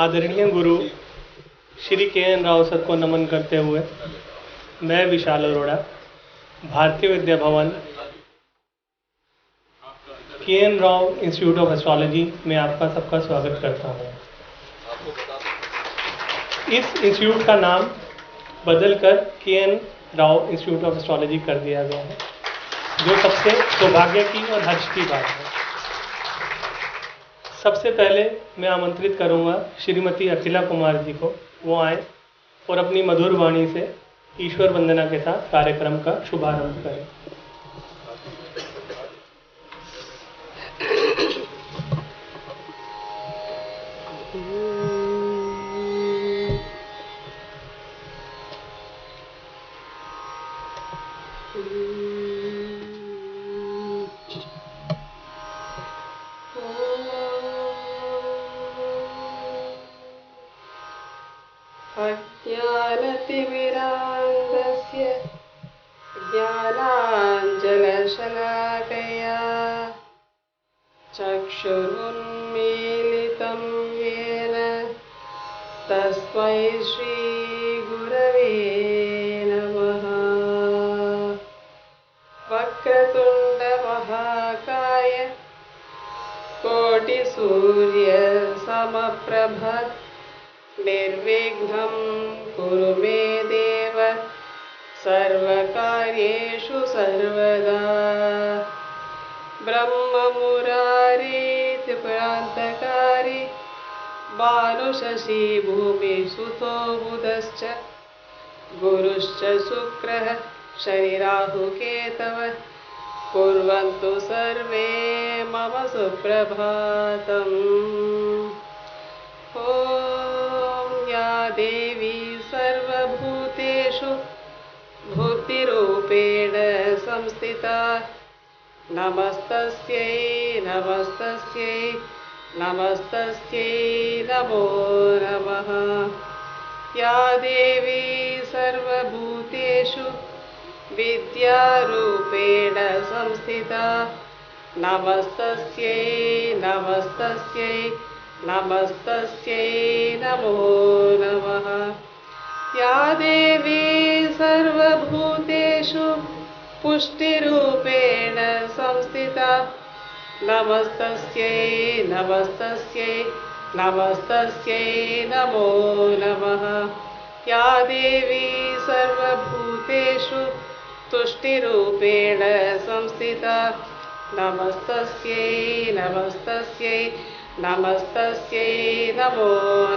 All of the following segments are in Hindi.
आदरणीय गुरु श्री के.एन. राव सर को नमन करते हुए मैं विशाल Arora Bharatiya Vidya Bhavan K. N.. Rao institute of astrology में आपका सबका स्वागत करता हूँ। इस इंस्टीट्यूट का नाम बदलकर K. N.. Rao institute of astrology कर दिया गया है, जो सबसे सौभाग्य की और हर्ष की बात है। सबसे पहले मैं आमंत्रित करूंगा श्रीमती अखिला कुमार जी को, वो आए और अपनी मधुर वाणी से ईश्वर वंदना के साथ कार्यक्रम का शुभारंभ करें। अज्ञानतिमिरान्धस्य ज्ञानाञ्जनशलाकया चक्षुरुन्मीलितं येन तस्मै श्रीगुरवे नमः। वक्रतुण्डमहाकाय कोटिसूर्यसमप्रभ निर्विघ्नं कुरु मे देव सर्वकार्येषु सर्वदा। ब्रह्ममुरारीत्युपरान्तकारी भानुशशि भूमिसुतो बुधश्च गुरुश्च शुक्रः शनिराहुकेतव कुर्वन्तु सर्वे मम सुप्रभातम्। ॐ या देवी सर्वभूतेषु भूतिरूपेण संस्थिता नमस्तस्यै नमस्तस्यै नमस्तस्यै नमो नमः। या देवी सर्वभूतेषु विद्यारूपेण संस्थिता नमस्तस्यै नमस्तस्यै नमस्तस्यै नमो नमः। या देवी सर्वभूतेषु पुष्टिरूपेण संस्थिता नमस्तस्यै नमस्तस्यै नमस्तस्यै नमो नमः। या देवी सर्वभूतेषु तुष्टिरूपेण संस्थिता नमस्तस्यै नमस्तस्यै नमस्तस्यै नमो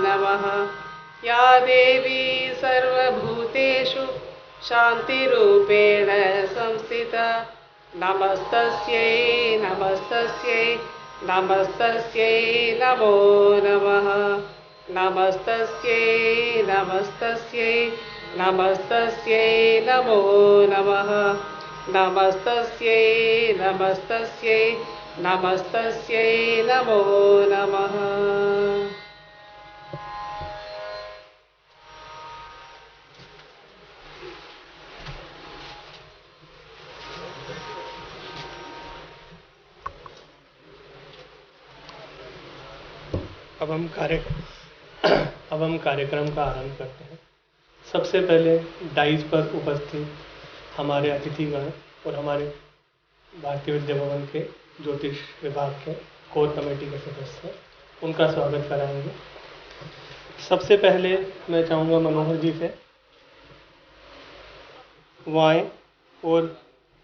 नमः। या देवी सर्वभूतेषु शान्तिरूपेण संस्थिता नमस्तस्यै नमस्तस्यै नमस्तस्यै नमो नमः। नमस्तस्यै नमस्तस्यै नमस्तस्यै नमो नमः। नमस्तस्यै नमस्तस्यै नमस्तस्यै नमो नमः। अब हम कार्यक्रम का आरंभ करते हैं। सबसे पहले डाइस पर उपस्थित हमारे अतिथिगण और हमारे भारतीय विद्या भवन के ज्योतिष विभाग के कोर कमेटी के सदस्य, उनका स्वागत कराएंगे। सबसे पहले मैं चाहूँगा मनोहर जी से वो आए और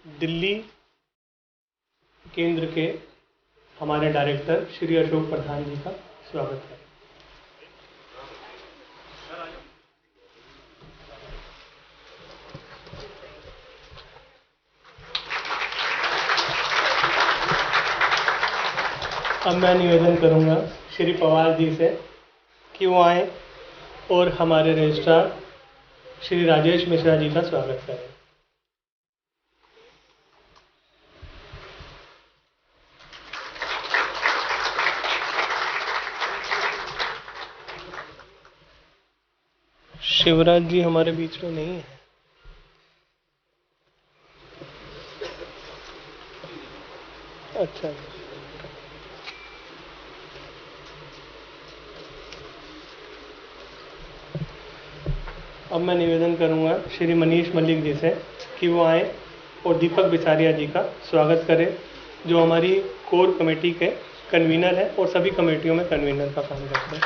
दिल्ली केंद्र के हमारे डायरेक्टर श्री अशोक प्रधान जी का स्वागत करें। अब मैं निवेदन करूंगा श्री पवार जी से कि वो आए और हमारे रजिस्ट्रार श्री राजेश मिश्रा जी का स्वागत करें। शिवराज जी हमारे बीच में नहीं है। अच्छा, अब मैं निवेदन करूंगा श्री मनीष मलिक जी से कि वो आए और दीपक बिसारिया जी का स्वागत करें, जो हमारी कोर कमेटी के कन्वीनर हैं और सभी कमेटियों में कन्वीनर का काम करते हैं।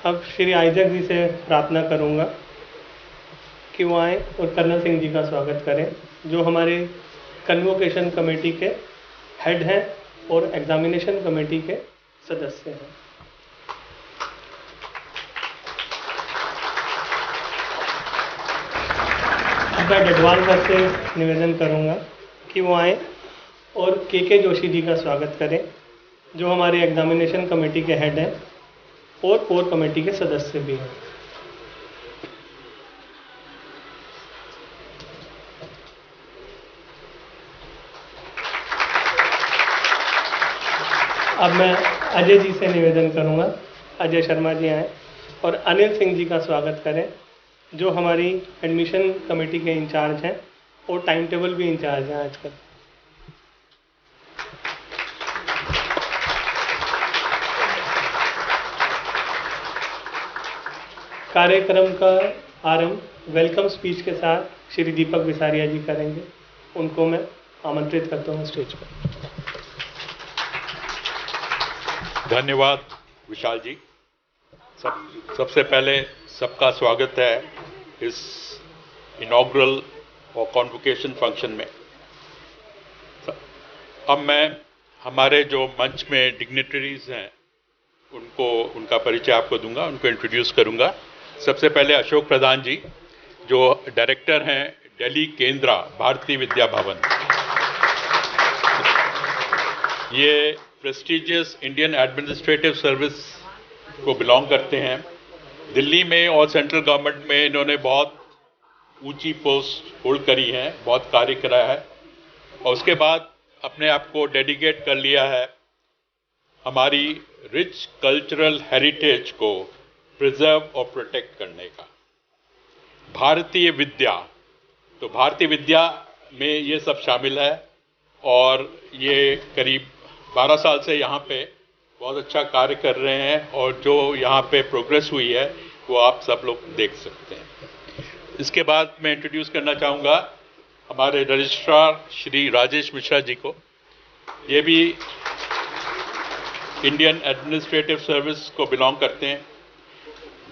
अब श्री आइजक जी से प्रार्थना करूंगा कि वो आए और कर्नल सिंह जी का स्वागत करें, जो हमारे कन्वोकेशन कमेटी के हेड हैं और एग्जामिनेशन कमेटी के सदस्य हैं। मैं डडवाल सर से निवेदन करूंगा कि वो आए और के जोशी जी का स्वागत करें, जो हमारे एग्जामिनेशन कमेटी के हेड हैं और कोर कमेटी के सदस्य भी हैं। अब मैं अजय जी से निवेदन करूंगा, अजय शर्मा जी आए और अनिल सिंह जी का स्वागत करें, जो हमारी एडमिशन कमेटी के इंचार्ज हैं और टाइम टेबल भी इंचार्ज हैं आजकल। कार्यक्रम का आरंभ वेलकम स्पीच के साथ श्री दीपक बिसारिया जी करेंगे। उनको मैं आमंत्रित करता हूँ स्टेज पर। धन्यवाद विशाल जी। सबसे पहले सबका स्वागत है इस इनॉग्रल और कॉन्वोकेशन फंक्शन में। अब मैं हमारे जो मंच में डिग्निटरीज हैं उनका परिचय आपको दूंगा, उनको इंट्रोड्यूस करूंगा। सबसे पहले अशोक प्रधान जी, जो डायरेक्टर हैं दिल्ली केंद्र भारतीय विद्या भवन। ये प्रेस्टिजियस इंडियन एडमिनिस्ट्रेटिव सर्विस को बिलोंग करते हैं। दिल्ली में और सेंट्रल गवर्नमेंट में इन्होंने बहुत ऊंची पोस्ट होल्ड करी है, बहुत कार्य करा है और उसके बाद अपने आप को डेडिकेट कर लिया है हमारी रिच कल्चरल हेरिटेज को प्रिजर्व और प्रोटेक्ट करने का। भारतीय विद्या, तो भारतीय विद्या में ये सब शामिल है और ये करीब 12 साल से यहाँ पे बहुत अच्छा कार्य कर रहे हैं और जो यहाँ पे प्रोग्रेस हुई है वो आप सब लोग देख सकते हैं। इसके बाद मैं इंट्रोड्यूस करना चाहूँगा हमारे रजिस्ट्रार श्री राजेश मिश्रा जी को। ये भी इंडियन एडमिनिस्ट्रेटिव सर्विस को बिलोंग करते हैं।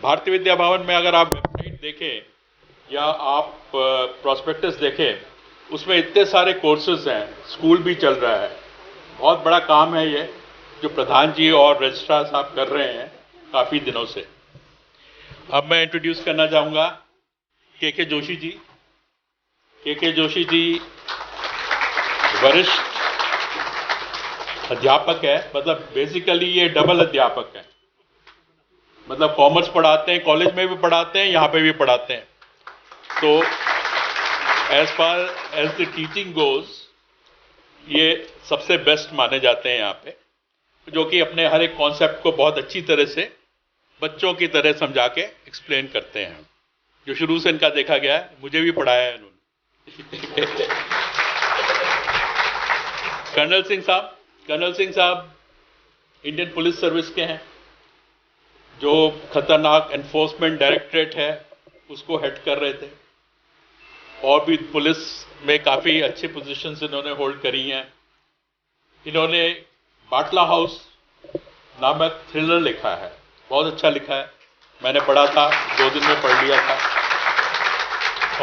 भारतीय विद्या भवन में अगर आप वेबसाइट देखें या आप प्रोस्पेक्टस देखें, उसमें इतने सारे कोर्सेज हैं, स्कूल भी चल रहा है। बहुत बड़ा काम है ये जो प्रधान जी और रजिस्ट्रार साहब कर रहे हैं काफ़ी दिनों से। अब मैं इंट्रोड्यूस करना चाहूँगा के जोशी जी। के जोशी जी वरिष्ठ अध्यापक है, मतलब बेसिकली ये डबल अध्यापक है, मतलब कॉमर्स पढ़ाते हैं, कॉलेज में भी पढ़ाते हैं, यहाँ पे भी पढ़ाते हैं। तो as far as the teaching goes ये सबसे बेस्ट माने जाते हैं यहाँ पे, जो कि अपने हर एक कॉन्सेप्ट को बहुत अच्छी तरह से बच्चों की तरह समझा के एक्सप्लेन करते हैं, जो शुरू से इनका देखा गया है। मुझे भी पढ़ाया है इन्होंने। कर्नल सिंह साहब इंडियन पुलिस सर्विस के हैं, जो खतरनाक एनफोर्समेंट डायरेक्टरेट है उसको हेड कर रहे थे, और भी पुलिस में काफ़ी अच्छी पोजीशंस इन्होंने होल्ड करी हैं। इन्होंने बाटला हाउस नामक थ्रिलर लिखा है, बहुत अच्छा लिखा है, मैंने पढ़ा था, 2 दिन में पढ़ लिया था,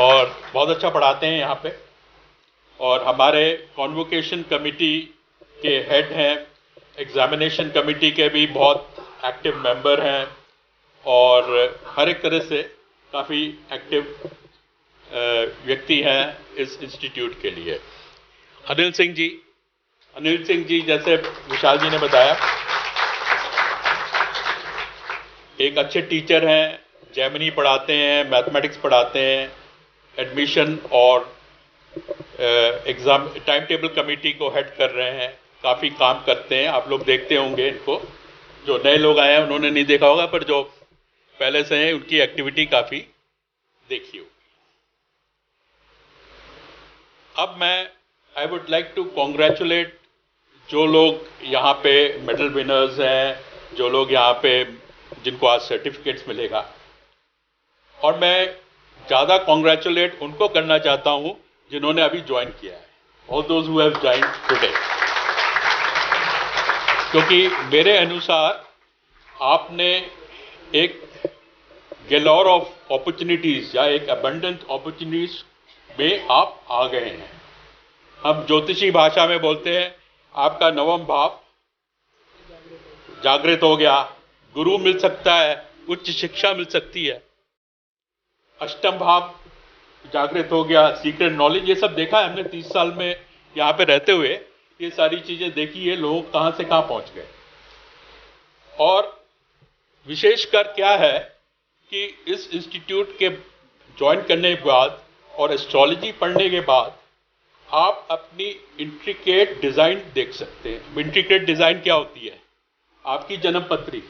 और बहुत अच्छा पढ़ाते हैं यहाँ पे। और हमारे कॉन्वोकेशन कमेटी के हेड हैं, एग्जामिनेशन कमेटी के भी बहुत एक्टिव मेंबर हैं, और हर एक तरह से काफ़ी एक्टिव व्यक्ति हैं इस इंस्टीट्यूट के लिए। अनिल सिंह जी जैसे विशाल जी ने बताया, एक अच्छे टीचर हैं, जेमिनी पढ़ाते हैं, मैथमेटिक्स पढ़ाते हैं, एडमिशन और एग्ज़ाम टाइम टेबल कमेटी को हेड कर रहे हैं, काफ़ी काम करते हैं। आप लोग देखते होंगे इनको, जो नए लोग आए हैं उन्होंने नहीं देखा होगा, पर जो पहले से हैं उनकी एक्टिविटी काफ़ी देखी होगी। अब I would like to congratulate जो लोग यहाँ पे मेडल विनर्स हैं, जो लोग यहाँ पे जिनको आज सर्टिफिकेट्स मिलेगा, और मैं ज़्यादा कॉन्ग्रेचुलेट उनको करना चाहता हूँ जिन्होंने अभी ज्वाइन किया है, all those who have join today, क्योंकि मेरे अनुसार आपने एक गैलोर ऑफ अपॉर्चुनिटीज़ या एक अबंडेंट अपॉर्चुनिटीज़ में आप आ गए हैं। हम ज्योतिषी भाषा में बोलते हैं आपका नवम भाव जागृत हो गया, गुरु मिल सकता है, उच्च शिक्षा मिल सकती है, अष्टम भाव जागृत हो गया, सीक्रेट नॉलेज, ये सब देखा है हमने 30 साल में यहाँ पे रहते हुए, ये सारी चीजें देखी है, लोग कहाँ से कहाँ पहुँच गए। और विशेषकर क्या है कि इस इंस्टीट्यूट के ज्वाइन करने के बाद और एस्ट्रोलॉजी पढ़ने के बाद आप अपनी इंट्रिकेट डिज़ाइन देख सकते हैं। इंट्रिकेट डिज़ाइन क्या होती है? आपकी जन्म पत्री,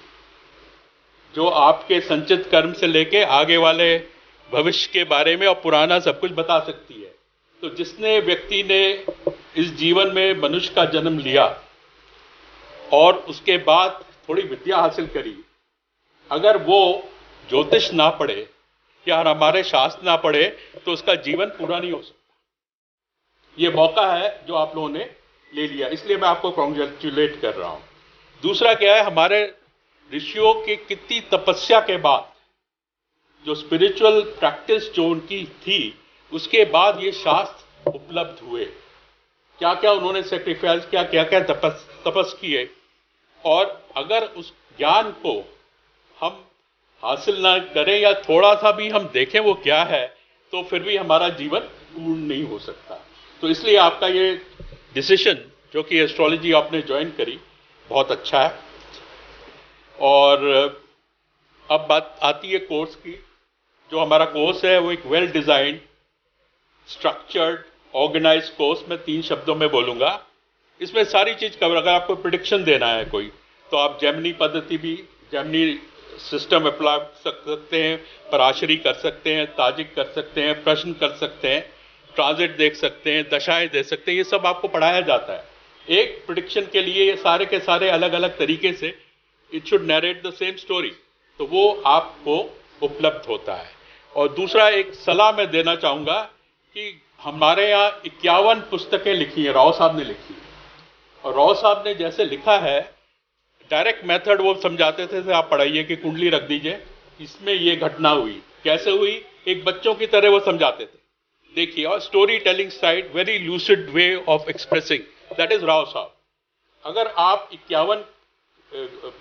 जो आपके संचित कर्म से लेके आगे वाले भविष्य के बारे में और पुराना सब कुछ बता सकती है। तो जिसने व्यक्ति ने इस जीवन में मनुष्य का जन्म लिया और उसके बाद थोड़ी विद्या हासिल करी, अगर वो ज्योतिष ना पढ़े या हमारे शास्त्र ना पढ़े तो उसका जीवन पूरा नहीं हो सकता। ये मौका है जो आप लोगों ने ले लिया, इसलिए मैं आपको कॉन्ग्रेचुलेट कर रहा हूं। दूसरा क्या है, हमारे ऋषियों की कितनी तपस्या के बाद, जो स्पिरिचुअल प्रैक्टिस जो उनकी थी, उसके बाद ये शास्त्र उपलब्ध हुए। क्या क्या उन्होंने सेक्रीफाइस किया, क्या क्या तपस किए, और अगर उस ज्ञान को हम हासिल ना करें या थोड़ा सा भी हम देखें वो क्या है, तो फिर भी हमारा जीवन पूर्ण नहीं हो सकता। तो इसलिए आपका ये डिसीजन जो कि एस्ट्रोलॉजी आपने ज्वाइन करी, बहुत अच्छा है। और अब बात आती है कोर्स की। जो हमारा कोर्स है वो एक well designed, structured, organise course, मैं 3 शब्दों में बोलूँगा। इसमें सारी चीज़ कवर, अगर आपको प्रिडिक्शन देना है कोई, तो आप जेमिनी पद्धति भी, जेमिनी सिस्टम अप्लाई कर सकते हैं, पराशरी कर सकते हैं, ताजिक कर सकते हैं, प्रश्न कर सकते हैं, ट्रांजिट देख सकते हैं, दशाएं दे सकते हैं, ये सब आपको पढ़ाया जाता है। एक प्रिडिक्शन के लिए ये सारे के सारे अलग अलग तरीके से it should narrate the same story, तो वो आपको उपलब्ध होता है। और दूसरा एक सलाह मैं देना चाहूँगा कि हमारे यहाँ 51 पुस्तकें लिखी हैं, राव साहब ने लिखी है, और राव साहब ने जैसे लिखा है, डायरेक्ट मेथड वो समझाते थे, आप पढ़ाइए कि कुंडली रख दीजिए, इसमें ये घटना हुई, कैसे हुई, एक बच्चों की तरह वो समझाते थे। देखिए, और story telling side, very lucid way of expressing, that is Rao साहब। अगर आप 51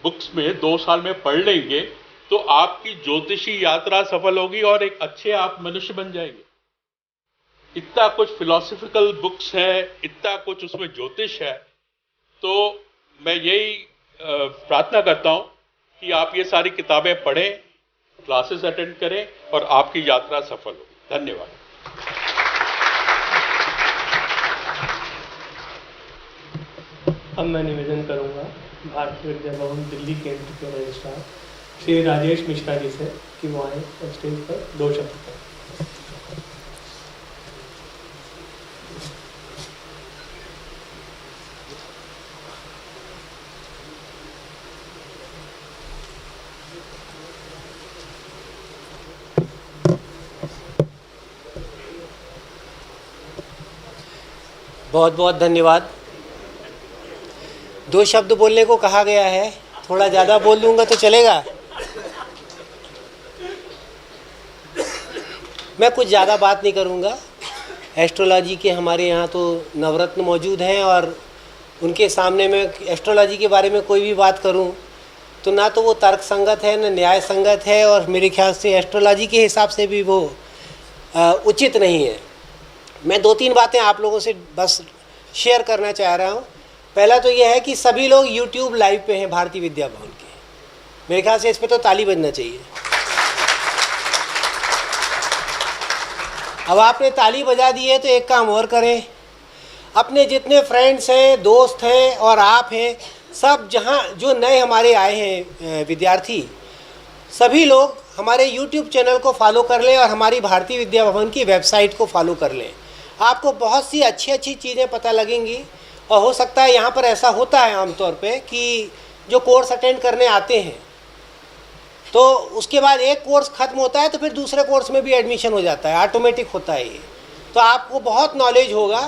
बुक्स में 2 साल में पढ़ लेंगे तो आपकी ज्योतिषी यात्रा सफल होगी और एक अच्छे आप मनुष्य बन जाएंगे। इतना कुछ फिलोसफिकल बुक्स है, इतना कुछ उसमें ज्योतिष है। तो मैं यही प्रार्थना करता हूं कि आप ये सारी किताबें पढ़ें, क्लासेस अटेंड करें और आपकी यात्रा सफल होगी। धन्यवाद। अब मैं निवेदन करूंगा भारतीय विद्या भवन दिल्ली केंद्र के रजिस्ट्रार श्री राजेश मिश्रा जी से कि वो आए स्टेज पर 2 शब्द करें। बहुत बहुत धन्यवाद। 2 शब्द बोलने को कहा गया है, थोड़ा ज़्यादा बोल दूंगा तो चलेगा। मैं कुछ ज़्यादा बात नहीं करूंगा। एस्ट्रोलॉजी के हमारे यहाँ तो नवरत्न मौजूद हैं और उनके सामने मैं एस्ट्रोलॉजी के बारे में कोई भी बात करूं तो ना तो वो तर्क संगत है, न न्याय संगत है, और मेरे ख्याल से एस्ट्रोलॉजी के हिसाब से भी वो उचित नहीं है। मैं 2-3 बातें आप लोगों से बस शेयर करना चाह रहा हूँ। पहला तो यह है कि सभी लोग YouTube लाइव पे हैं भारतीय विद्या भवन के। मेरे ख्याल से इस पे तो ताली बजना चाहिए। अब आपने ताली बजा दी है तो एक काम और करें, अपने जितने फ्रेंड्स हैं, दोस्त हैं और आप हैं, सब जहाँ जो नए हमारे आए हैं विद्यार्थी, सभी लोग हमारे YouTube चैनल को फॉलो कर लें और हमारी भारतीय विद्या भवन की वेबसाइट को फॉलो कर लें। आपको बहुत सी अच्छी अच्छी चीज़ें पता लगेंगी। और हो सकता है यहाँ पर ऐसा होता है आमतौर पे कि जो कोर्स अटेंड करने आते हैं तो उसके बाद एक कोर्स ख़त्म होता है तो फिर दूसरे कोर्स में भी एडमिशन हो जाता है, ऑटोमेटिक होता है ये। तो आपको बहुत नॉलेज होगा।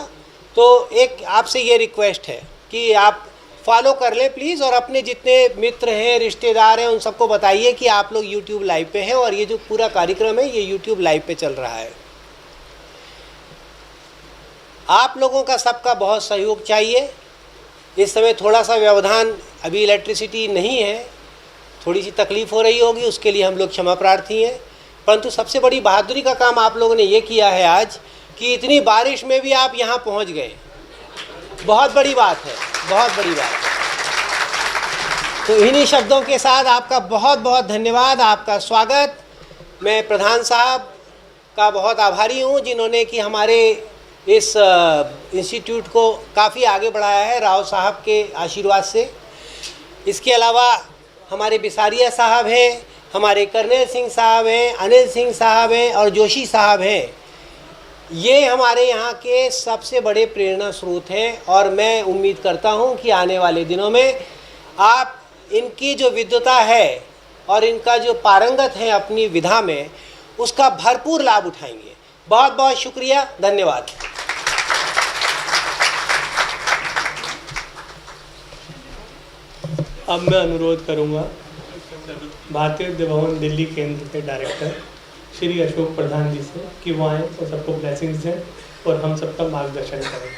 तो एक आपसे ये रिक्वेस्ट है कि आप फॉलो कर लें प्लीज़, और अपने जितने मित्र हैं, रिश्तेदार हैं, उन सबको बताइए कि आप लोग YouTube लाइव पे हैं और ये जो पूरा कार्यक्रम है ये YouTube लाइव पे चल रहा है। आप लोगों का सबका बहुत सहयोग चाहिए। इस समय थोड़ा सा व्यवधान, अभी इलेक्ट्रिसिटी नहीं है, थोड़ी सी तकलीफ़ हो रही होगी, उसके लिए हम लोग क्षमा प्रार्थी हैं। परंतु सबसे बड़ी बहादुरी का काम आप लोगों ने ये किया है आज कि इतनी बारिश में भी आप यहाँ पहुँच गए। बहुत बड़ी बात है, बहुत बड़ी बात है। तो इन्हीं शब्दों के साथ आपका बहुत बहुत धन्यवाद, आपका स्वागत। मैं प्रधान साहब का बहुत आभारी हूँ जिन्होंने कि हमारे इस इंस्टीट्यूट को काफ़ी आगे बढ़ाया है राव साहब के आशीर्वाद से। इसके अलावा हमारे बिसारिया साहब हैं, हमारे करनेल सिंह साहब हैं, अनिल सिंह साहब हैं और जोशी साहब हैं। ये हमारे यहाँ के सबसे बड़े प्रेरणा स्रोत हैं और मैं उम्मीद करता हूँ कि आने वाले दिनों में आप इनकी जो विद्वता है और इनका जो पारंगत है अपनी विधा में, उसका भरपूर लाभ उठाएंगे। बहुत बहुत शुक्रिया, धन्यवाद। अब मैं अनुरोध करूंगा भारतीय विद्या भवन दिल्ली केंद्र के डायरेक्टर श्री अशोक प्रधान जी से कि वो आएँ और सबको ब्लेसिंग्स दें और हम सबका मार्गदर्शन करें।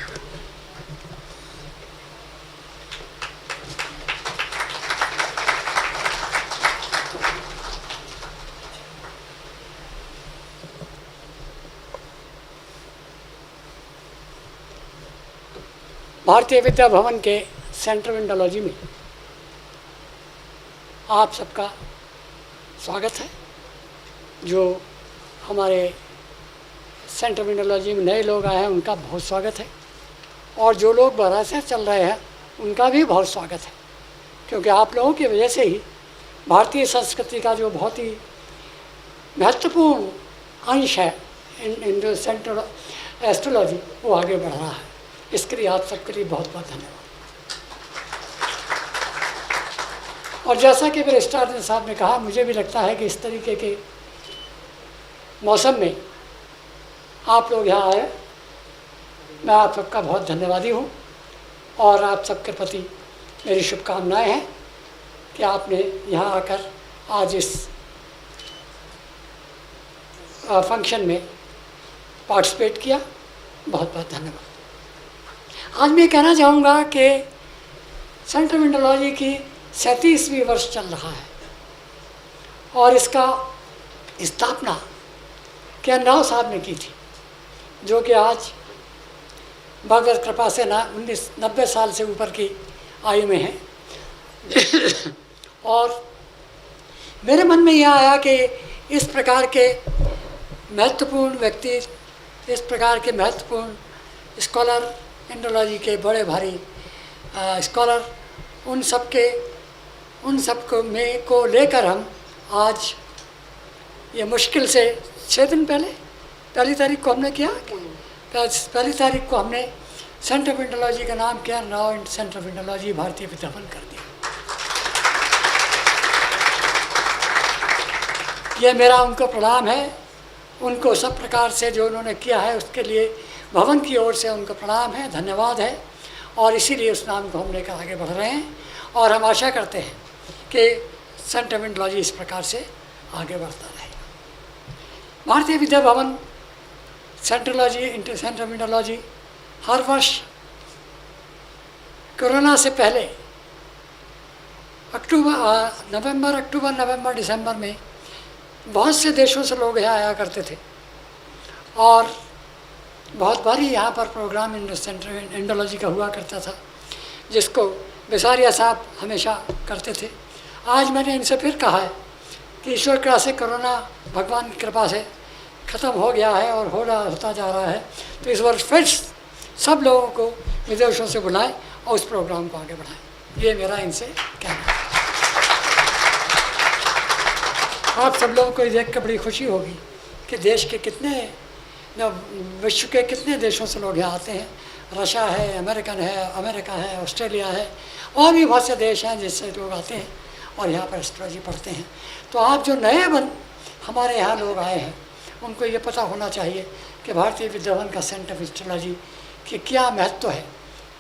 भारतीय विद्या भवन के सेंटर ऑफ इंडोलॉजी में आप सबका स्वागत है। जो हमारे सेंटर ऑफ इंडोलॉजी में नए लोग आए हैं उनका बहुत स्वागत है, और जो लोग बाहर से चल रहे हैं उनका भी बहुत स्वागत है, क्योंकि आप लोगों की वजह से ही भारतीय संस्कृति का जो बहुत ही महत्वपूर्ण अंश है इन जो सेंटर एस्ट्रोलॉजी वो आगे बढ़ रहा है। इसके लिए आप सबके लिए बहुत बहुत धन्यवाद। और जैसा कि मेरे स्टार साहब ने कहा, मुझे भी लगता है कि इस तरीके के मौसम में आप लोग यहाँ आए, मैं आप सबका बहुत धन्यवादी हूँ और आप सबके प्रति मेरी शुभकामनाएं हैं कि आपने यहाँ आकर आज इस फंक्शन में पार्टिसिपेट किया। बहुत बहुत धन्यवाद। आज मैं कहना चाहूँगा कि सेंटर ऑफ इंडोलॉजी की 37वीं वर्ष चल रहा है और इसका स्थापना के राव साहब ने की थी, जो कि आज भगवत कृपा से 90 साल से ऊपर की आयु में है। और मेरे मन में यह आया कि इस प्रकार के महत्वपूर्ण व्यक्ति, इस प्रकार के महत्वपूर्ण स्कॉलर, इंडोलॉजी के बड़े भारी स्कॉलर, उन सब को लेकर हम आज ये मुश्किल से 6 दिन पहले, पहली तारीख को हमने किया, पहली तारीख को हमने सेंटर ऑफ इंडोलॉजी का नाम किया, now centre of Indology Bharatiya Vidya Bhavan कर दिया। ये मेरा उनको प्रणाम है उनको सब प्रकार से जो उन्होंने किया है उसके लिए भवन की ओर से उनको प्रणाम है, धन्यवाद है। और इसीलिए उस नाम को हम लेकर आगे बढ़ रहे हैं और हम आशा करते हैं कि सेंट ट्रेमेंडोलॉजी इस प्रकार से आगे बढ़ता रहेगा। भारतीय विद्या भवन सेंट ट्रेमेंडोलॉजी हर वर्ष कोरोना से पहले अक्टूबर, नवंबर, दिसंबर में बहुत से देशों से लोग यहाँ आया करते थे और बहुत बारी यहाँ पर प्रोग्राम इंडोलॉजी का हुआ करता था, जिसको बेसारिया साहब हमेशा करते थे। आज मैंने इनसे फिर कहा है कि ईश्वर कृपा से कोरोना भगवान की कृपा से ख़त्म हो गया है और होता जा रहा है, तो इस वर्ष फिर सब लोगों को विदेशों से बुलाएं और उस प्रोग्राम को आगे बढ़ाएं। ये मेरा इनसे कहना है। आप सब लोगों को ये देख कर बड़ी खुशी होगी कि देश के विश्व के कितने देशों से लोग यहाँ आते हैं। रशिया है, अमेरिका है, ऑस्ट्रेलिया है और भी बहुत से देश हैं जिससे लोग आते हैं और यहाँ पर एस्ट्रोलॉजी पढ़ते हैं। तो आप जो नए हमारे यहाँ लोग आए हैं उनको ये पता होना चाहिए कि भारतीय विद्या भवन का सेंटर ऑफ एस्ट्रोलॉजी कि क्या महत्व है,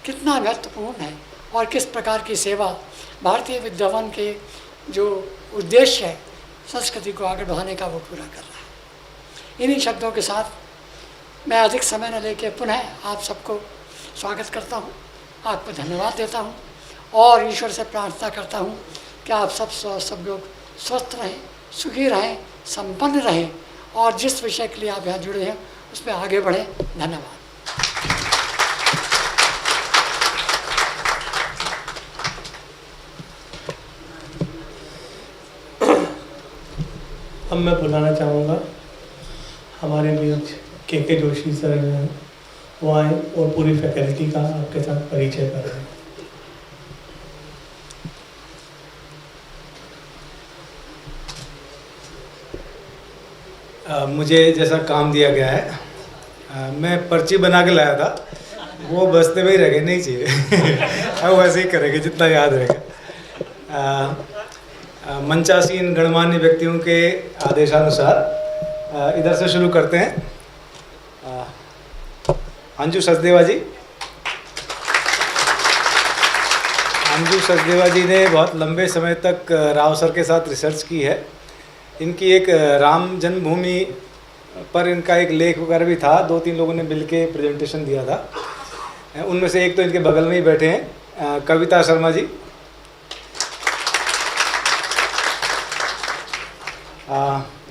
कितना महत्वपूर्ण है और किस प्रकार की सेवा भारतीय विद्या भवन के जो उद्देश्य है संस्कृति को आगे बढ़ाने का वो पूरा कर रहा है। इन्हीं शब्दों के साथ मैं अधिक समय न लेके पुनः आप सबको स्वागत करता हूँ, आपको धन्यवाद देता हूँ और ईश्वर से प्रार्थना करता हूँ कि आप सब लोग स्वस्थ रहें, सुखी रहें, संपन्न रहें और जिस विषय के लिए आप यहाँ जुड़े हैं उसमें आगे बढ़ें। धन्यवाद। अब मैं बुलाना चाहूँगा हमारे बीच के जोशी सर जो हैं वो आए और पूरी फैकल्टी का आपके साथ परिचय करें। मुझे जैसा काम दिया गया है मैं पर्ची बना के लाया था, वो बस्ते में ही रह गए, नहीं चाहिए अब वैसे ही करेंगे जितना याद रहेगा। मंचासीन गणमान्य व्यक्तियों के आदेशानुसार इधर से शुरू करते हैं। अंजू सचदेवा जी। अंजू सचदेवा जी ने बहुत लंबे समय तक राव सर के साथ रिसर्च की है। इनकी एक राम जन्मभूमि पर इनका एक लेख वगैरह भी था, 2-3 लोगों ने मिलके प्रेजेंटेशन दिया था। उनमें से एक तो इनके बगल में ही बैठे हैं, कविता शर्मा जी।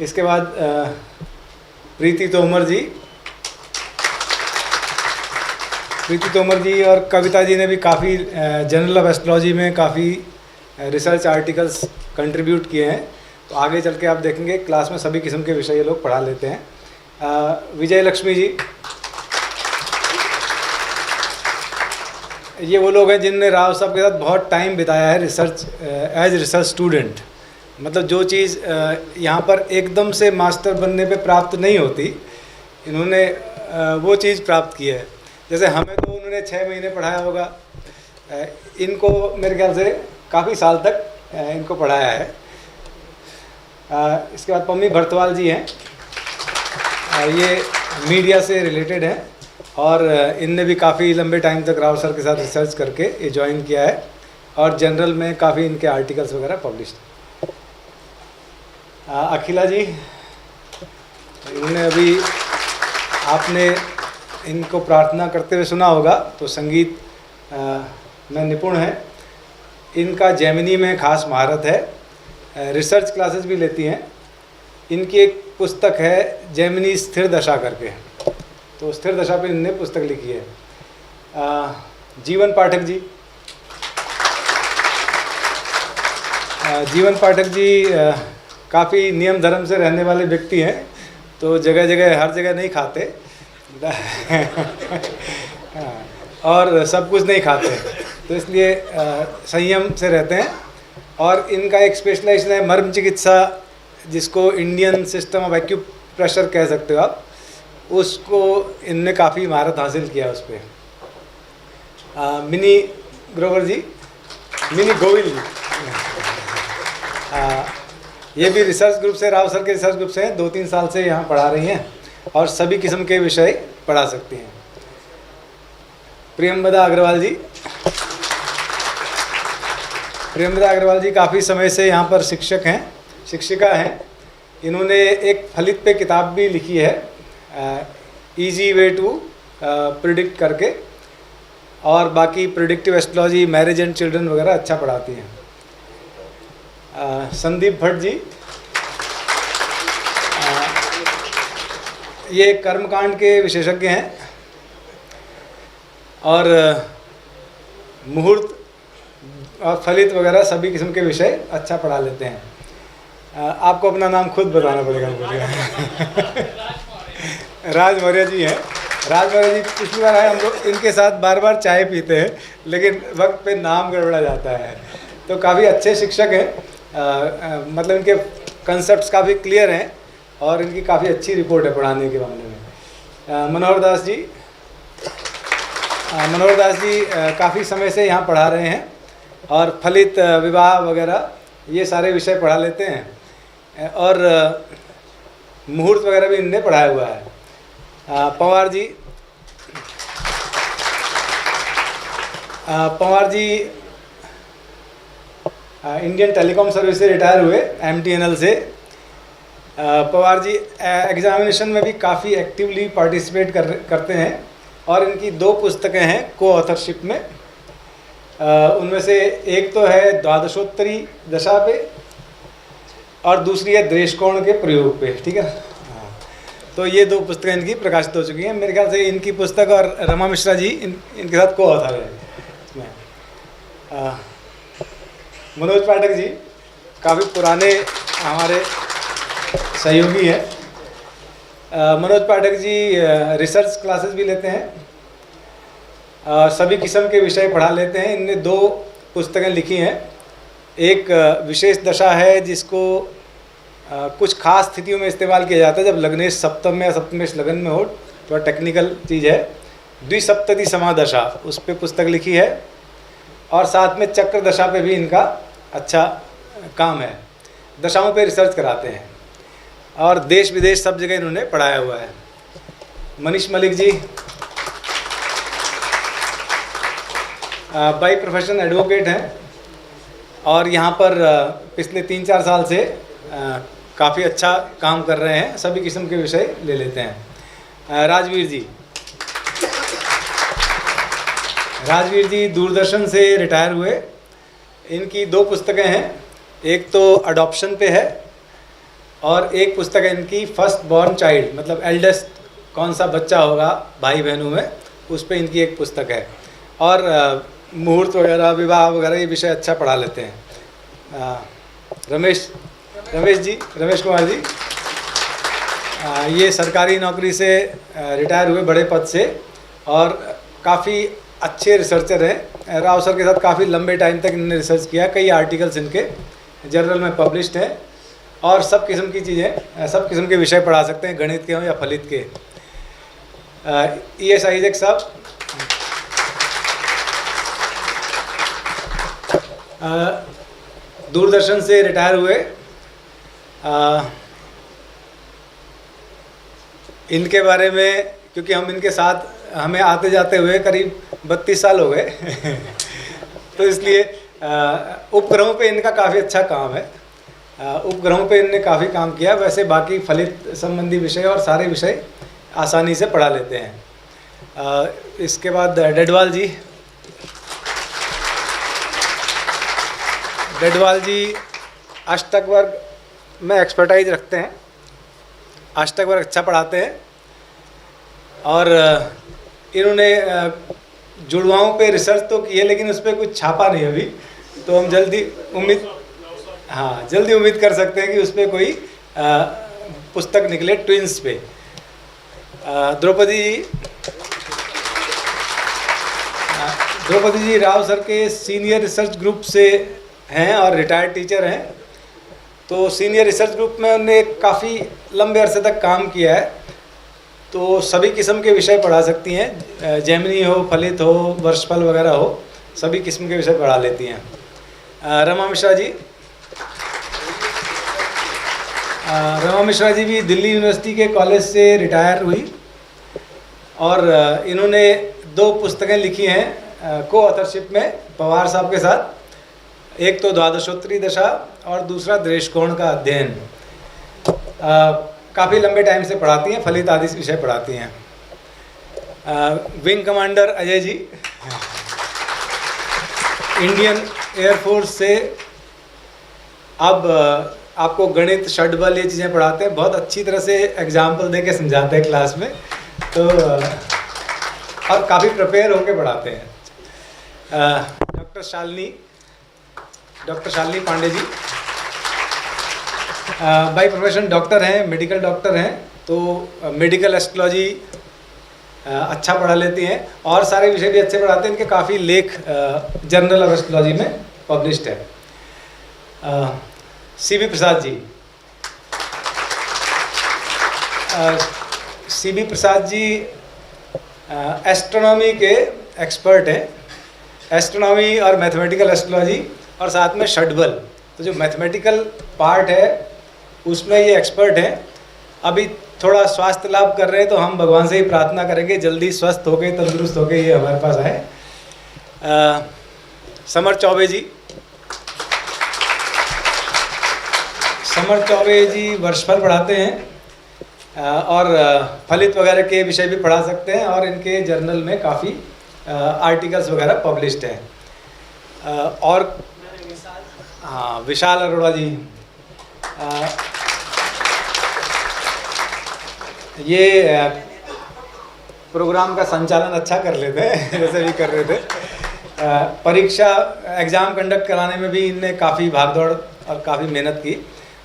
इसके बाद प्रीति तोमर जी। प्रीति तोमर जी और कविता जी ने भी काफ़ी जर्नल ऑफ एस्ट्रोलॉजी में काफ़ी रिसर्च आर्टिकल्स कंट्रीब्यूट किए हैं। तो आगे चल के आप देखेंगे क्लास में सभी किस्म के विषय ये लोग पढ़ा लेते हैं। विजय लक्ष्मी जी, ये वो लोग हैं जिनने राव साहब के साथ बहुत टाइम बिताया है एज रिसर्च स्टूडेंट। मतलब जो चीज़ यहाँ पर एकदम से मास्टर बनने पे प्राप्त नहीं होती, इन्होंने वो चीज़ प्राप्त की है। जैसे हमें तो उन्होंने 6 महीने पढ़ाया होगा, इनको मेरे ख्याल से काफ़ी साल तक इनको पढ़ाया है। इसके बाद पम्मी भरतवाल जी हैं, ये मीडिया से रिलेटेड हैं और इनने भी काफ़ी लंबे टाइम तक राव सर के साथ रिसर्च करके ये ज्वाइन किया है और जनरल में काफ़ी इनके आर्टिकल्स वगैरह पब्लिश। अखिला जी, इन्होंने अभी आपने इनको प्रार्थना करते हुए सुना होगा, तो संगीत में निपुण है। इनका जेमिनी में खास महारत है, रिसर्च क्लासेस भी लेती हैं। इनकी एक पुस्तक है जेमिनी स्थिर दशा करके, तो स्थिर दशा पे इनने पुस्तक लिखी है। जीवन पाठक जी, जीवन पाठक जी काफ़ी नियम धर्म से रहने वाले व्यक्ति हैं, तो जगह जगह हर जगह नहीं खाते और सब कुछ नहीं खाते, तो इसलिए संयम से रहते हैं। और इनका एक स्पेशलाइजेशन है मर्म चिकित्सा, जिसको इंडियन सिस्टम ऑफ एक्यूप्रेशर कह सकते हो आप, उसको इनने काफ़ी महारत हासिल किया उस पर। मिनी ग्रोवर जी, मिनी गोविल जी, ये भी रिसर्च ग्रुप से, राव सर के रिसर्च ग्रुप से हैं, 2-3 साल से यहाँ पढ़ा रही हैं और सभी किस्म के विषय पढ़ा सकती हैं। प्रियंवदा अग्रवाल जी, प्रियंवदा अग्रवाल जी काफ़ी समय से यहाँ पर शिक्षक हैं, शिक्षिका हैं। इन्होंने एक फलित पे किताब भी लिखी है, ईजी वे टू प्रिडिक्ट करके, और बाकी predictive astrology, marriage and children वगैरह अच्छा पढ़ाती हैं। संदीप भट्ट जी, ये कर्मकांड के विशेषज्ञ हैं और मुहूर्त और फलित वगैरह सभी किस्म के विषय अच्छा पढ़ा लेते हैं। आपको अपना नाम खुद बताना पड़ेगा मुझे। राज मौर्य जी हैं। राज मौर्य जी पिछली बार आए, हम लोग इनके साथ बार बार चाय पीते हैं लेकिन वक्त पे नाम गड़बड़ा जाता है। तो काफ़ी अच्छे शिक्षक हैं, मतलब इनके कंसेप्ट्स काफ़ी क्लियर हैं और इनकी काफ़ी अच्छी रिपोर्ट है पढ़ाने के मामले में। मनोहर दास जी, मनोहर दास जी काफ़ी समय से यहाँ पढ़ा रहे हैं और फलित, विवाह वगैरह ये सारे विषय पढ़ा लेते हैं और मुहूर्त वगैरह भी इनने पढ़ाया हुआ है। पंवार जी, पंवार जी इंडियन टेलीकॉम सर्विस से रिटायर हुए, MTNL से। पंवार जी एग्जामिनेशन में भी काफ़ी एक्टिवली पार्टिसिपेट करते हैं और इनकी 2 पुस्तकें हैं को ऑथरशिप में। उनमें से एक तो है द्वादशोत्तरी दशा पे और दूसरी है दृष्टिकोण के प्रयोग पे, ठीक है। तो ये 2 पुस्तकें इनकी प्रकाशित हो चुकी हैं। मेरे ख्याल से इनकी पुस्तक और रमा मिश्रा जी इनके साथ को ऑथर है इसमें। मनोज पाठक जी काफ़ी पुराने हमारे सहयोगी हैं। मनोज पाठक जी रिसर्च क्लासेस भी लेते हैं, सभी किस्म के विषय पढ़ा लेते हैं। इनने 2 पुस्तकें लिखी हैं। एक विशेष दशा है जिसको कुछ खास स्थितियों में इस्तेमाल किया जाता है, जब लग्नेश सप्तम में या सप्तमेश लगन में हो, थोड़ा टेक्निकल चीज़ है। द्विसप्तति समादशा, उस पर पुस्तक लिखी है और साथ में चक्र दशा पे भी इनका अच्छा काम है। दशाओं पे रिसर्च कराते हैं और देश विदेश सब जगह इन्होंने पढ़ाया हुआ है। Manish Malik ji by profession advocate हैं और यहाँ पर पिछले 3-4 साल से काफ़ी अच्छा काम कर रहे हैं, सभी किस्म के विषय ले लेते हैं। राजवीर जी, राजवीर जी दूरदर्शन से रिटायर हुए। इनकी 2 पुस्तकें हैं, एक तो अडॉप्शन पे है और एक पुस्तक है इनकी फर्स्ट बॉर्न चाइल्ड, मतलब एल्डेस्ट कौन सा बच्चा होगा भाई बहनों में, उस पर इनकी एक पुस्तक है। और मुहूर्त वगैरह, विवाह वगैरह ये विषय अच्छा पढ़ा लेते हैं। रमेश कुमार जी ये सरकारी नौकरी से रिटायर हुए, बड़े पद से, और काफ़ी अच्छे रिसर्चर हैं। राव सर के साथ काफ़ी लंबे टाइम तक इन्होंने रिसर्च किया, कई आर्टिकल्स इनके जर्नल में पब्लिश्ड हैं और सब किस्म की चीज़ें, सब किस्म के विषय पढ़ा सकते हैं, गणित के हों या फलित के। ES आइजैक साहब दूरदर्शन से रिटायर हुए। इनके बारे में, क्योंकि हम इनके साथ हमें आते जाते हुए करीब 32 साल हो गए तो इसलिए उपग्रहों पे इनका काफ़ी अच्छा काम है। उपग्रहों पे इनने काफ़ी काम किया। वैसे बाकी फलित संबंधी विषय और सारे विषय आसानी से पढ़ा लेते हैं। इसके बाद डेडवाल जी अष्टक वर्ग में एक्सपर्टाइज रखते हैं, अष्टक वर्ग अच्छा पढ़ाते हैं और इन्होंने जुड़वाओं पे रिसर्च तो की है लेकिन उस पर कुछ छापा नहीं अभी, तो हम जल्दी उम्मीद कर सकते हैं कि उस पर कोई पुस्तक निकले ट्विंस पे। द्रौपदी जी राव सर के सीनियर रिसर्च ग्रुप से हैं और रिटायर्ड टीचर हैं। तो सीनियर रिसर्च ग्रुप में उन्होंने काफ़ी लंबे अरसे तक काम किया है, तो सभी किस्म के विषय पढ़ा सकती हैं, जेमिनी हो, फलित हो, वर्षफल वगैरह हो, सभी किस्म के विषय पढ़ा लेती हैं। रमा मिश्रा जी रमा मिश्रा जी भी दिल्ली यूनिवर्सिटी के कॉलेज से रिटायर हुई और इन्होंने 2 पुस्तकें लिखी हैं को ऑथरशिप में पवार साहब के साथ। एक तो द्वादशोत्तरी दशा और दूसरा दृष्टिकोण का अध्ययन। काफ़ी लंबे टाइम से पढ़ाती हैं, फलित आदि विषय पढ़ाती हैं। Wing commander Ajay ji Indian air force से अब आपको गणित, षटबल, ये चीज़ें पढ़ाते हैं। बहुत अच्छी तरह से एग्जाम्पल दे के समझाते हैं क्लास में, तो और काफ़ी प्रिपेयर होकर पढ़ाते हैं। Doctor Shalini Pandey ji by profession doctor हैं, मेडिकल डॉक्टर हैं, तो मेडिकल एस्ट्रोलॉजी अच्छा पढ़ा लेती हैं और सारे विषय भी अच्छे पढ़ाते हैं। इनके काफ़ी लेख जर्नल ऑफ एस्ट्रोलॉजी में पब्लिश्ड है। CB Prasad ji, CB Prasad ji astronomy के एक्सपर्ट हैं। एस्ट्रोनॉमी और मैथमेटिकल एस्ट्रोलॉजी और साथ में षटबल, तो जो मैथमेटिकल पार्ट है उसमें ये एक्सपर्ट हैं। अभी थोड़ा स्वास्थ्य लाभ कर रहे हैं, तो हम भगवान से ही प्रार्थना करेंगे जल्दी स्वस्थ होके, तंदुरुस्त होके ये हमारे पास आए। समर चौबे जी, समर चौबे जी वर्षभर पढ़ाते हैं और फलित वगैरह के विषय भी पढ़ा सकते हैं और इनके जर्नल में काफ़ी आर्टिकल्स वगैरह पब्लिश्ड हैं। और हाँ, विशाल अरोड़ा जी ये प्रोग्राम का संचालन अच्छा कर लेते हैं जैसे भी कर रहे थे। परीक्षा एग्ज़ाम कंडक्ट कराने में भी इनने काफ़ी भागदौड़ और काफ़ी मेहनत की।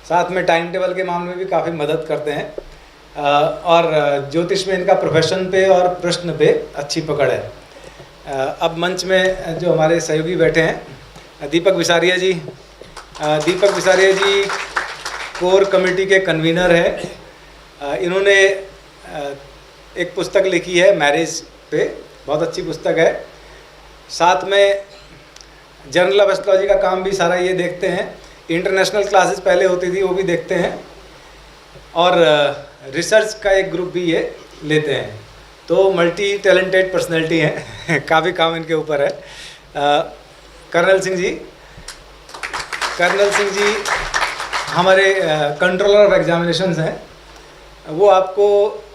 साथ में टाइम टेबल के मामले में भी काफ़ी मदद करते हैं और ज्योतिष में इनका प्रोफेशन पे और प्रश्न पे अच्छी पकड़ है। अब मंच में जो हमारे सहयोगी बैठे हैं, दीपक विसारिया जी। दीपक विसारिया जी कोर कमेटी के कन्वीनर हैं। इन्होंने एक पुस्तक लिखी है मैरिज पे, बहुत अच्छी पुस्तक है। साथ में जर्नल ऑफ एस्ट्रोलॉजी का काम भी सारा ये देखते हैं। इंटरनेशनल क्लासेस पहले होती थी, वो भी देखते हैं और रिसर्च का एक ग्रुप भी ये लेते हैं। तो मल्टी टैलेंटेड पर्सनैलिटी हैं काफ़ी काम इनके ऊपर है। कर्नल सिंह जी, कर्नल सिंह जी हमारे कंट्रोलर ऑफ एग्जामिनेशंस हैं। वो आपको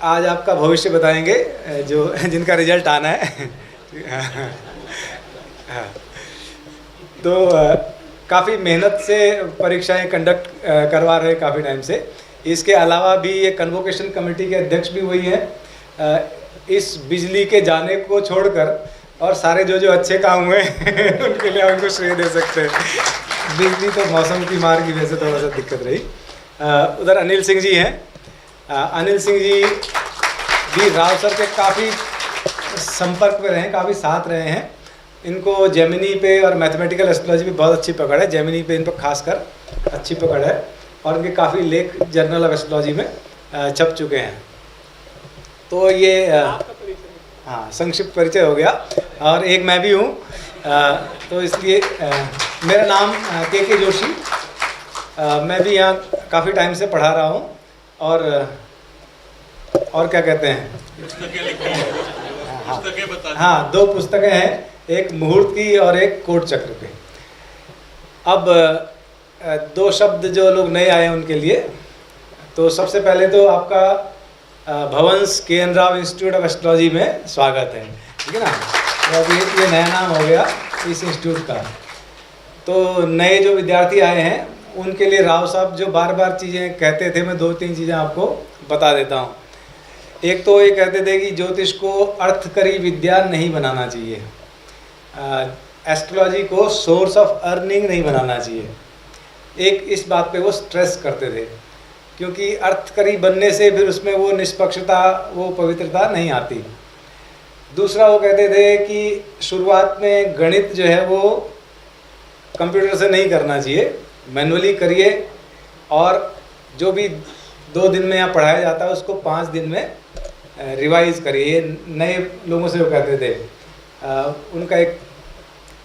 आज आपका भविष्य बताएंगे, जो जिनका रिजल्ट आना है। तो काफ़ी मेहनत से परीक्षाएं कंडक्ट करवा रहे हैं काफ़ी टाइम से। इसके अलावा भी ये कन्वोकेशन कमेटी के अध्यक्ष भी वही हैं। इस बिजली के जाने को छोड़कर और सारे जो अच्छे काम हुए उनके लिए उनको श्रेय दे सकते हैं। बिजली तो मौसम की मार की वजह से थोड़ा सा दिक्कत रही। उधर अनिल सिंह जी हैं। अनिल सिंह जी भी राव सर के काफ़ी संपर्क में रहे, काफ़ी साथ रहे हैं। इनको जेमिनी पे और मैथमेटिकल एस्ट्रोलॉजी भी बहुत अच्छी पकड़ है। जेमिनी पे इन पर खासकर अच्छी पकड़ है और इनके काफ़ी लेख जर्नल ऑफ एस्ट्रोलॉजी में छप चुके हैं। तो ये हाँ, संक्षिप्त परिचय हो गया। और एक मैं भी हूँ, तो इसलिए मेरा नाम के जोशी। मैं भी यहाँ काफ़ी टाइम से पढ़ा रहा हूँ और क्या कहते हैं, हाँ 2 पुस्तकें हैं, एक मुहूर्त की और एक कोट चक्र पे। अब 2 शब्द जो लोग नए आए हैं उनके लिए, तो सबसे पहले तो आपका Bhavan's K N. Rao institute of astrology में स्वागत है, ठीक है ना। तो अब ये नया नाम हो गया इस इंस्टीट्यूट का। तो नए जो विद्यार्थी आए हैं उनके लिए राव साहब जो बार बार चीज़ें कहते थे, मैं 2-3 चीज़ें आपको बता देता हूँ। एक तो ये कहते थे कि ज्योतिष को अर्थकरी विद्या नहीं बनाना चाहिए, एस्ट्रोलॉजी को सोर्स ऑफ अर्निंग नहीं बनाना चाहिए। एक इस बात पे वो स्ट्रेस करते थे, क्योंकि अर्थकरी बनने से फिर उसमें वो निष्पक्षता, वो पवित्रता नहीं आती। दूसरा वो कहते थे कि शुरुआत में गणित जो है वो कंप्यूटर से नहीं करना चाहिए, मैनुअली करिए और जो भी 2 दिन में यहाँ पढ़ाया जाता है उसको 5 दिन में रिवाइज करिए। नए लोगों से वो कहते थे, उनका एक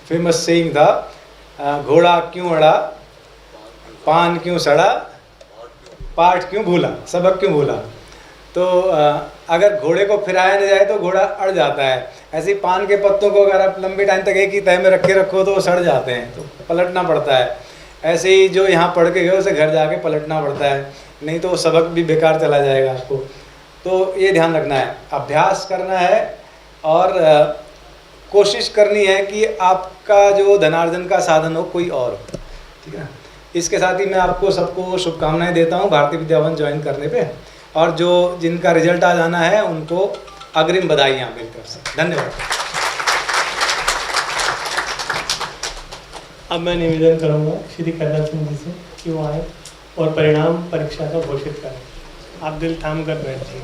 फेमस सेइंग था, घोड़ा क्यों अड़ा, पान क्यों सड़ा, पाठ क्यों भूला, सबक क्यों भूला। तो अगर घोड़े को फिराया नहीं जाए तो घोड़ा अड़ जाता है। ऐसे ही पान के पत्तों को अगर आप लंबे टाइम तक एक ही तह में रखे रखो तो वो सड़ जाते हैं, तो पलटना पड़ता है। ऐसे ही जो यहाँ पढ़ के गए उसे घर जाके पलटना पड़ता है, नहीं तो वो सबक भी बेकार चला जाएगा आपको। तो ये ध्यान रखना है, अभ्यास करना है और कोशिश करनी है कि आपका जो धनार्जन का साधन हो कोई और हो, ठीक है ना। इसके साथ ही मैं आपको सबको शुभकामनाएं देता हूँ भारतीय विद्याभवन ज्वाइन करने पे, और जो जिनका रिजल्ट आ जाना है उनको अग्रिम बधाइयाँ मेरी तरफ से। धन्यवाद। अब मैं निवेदन करूंगा श्री कर्नल सिंह जी से कि वो आए और परिणाम परीक्षा का घोषित करें। आप दिल थाम कर बैठिए।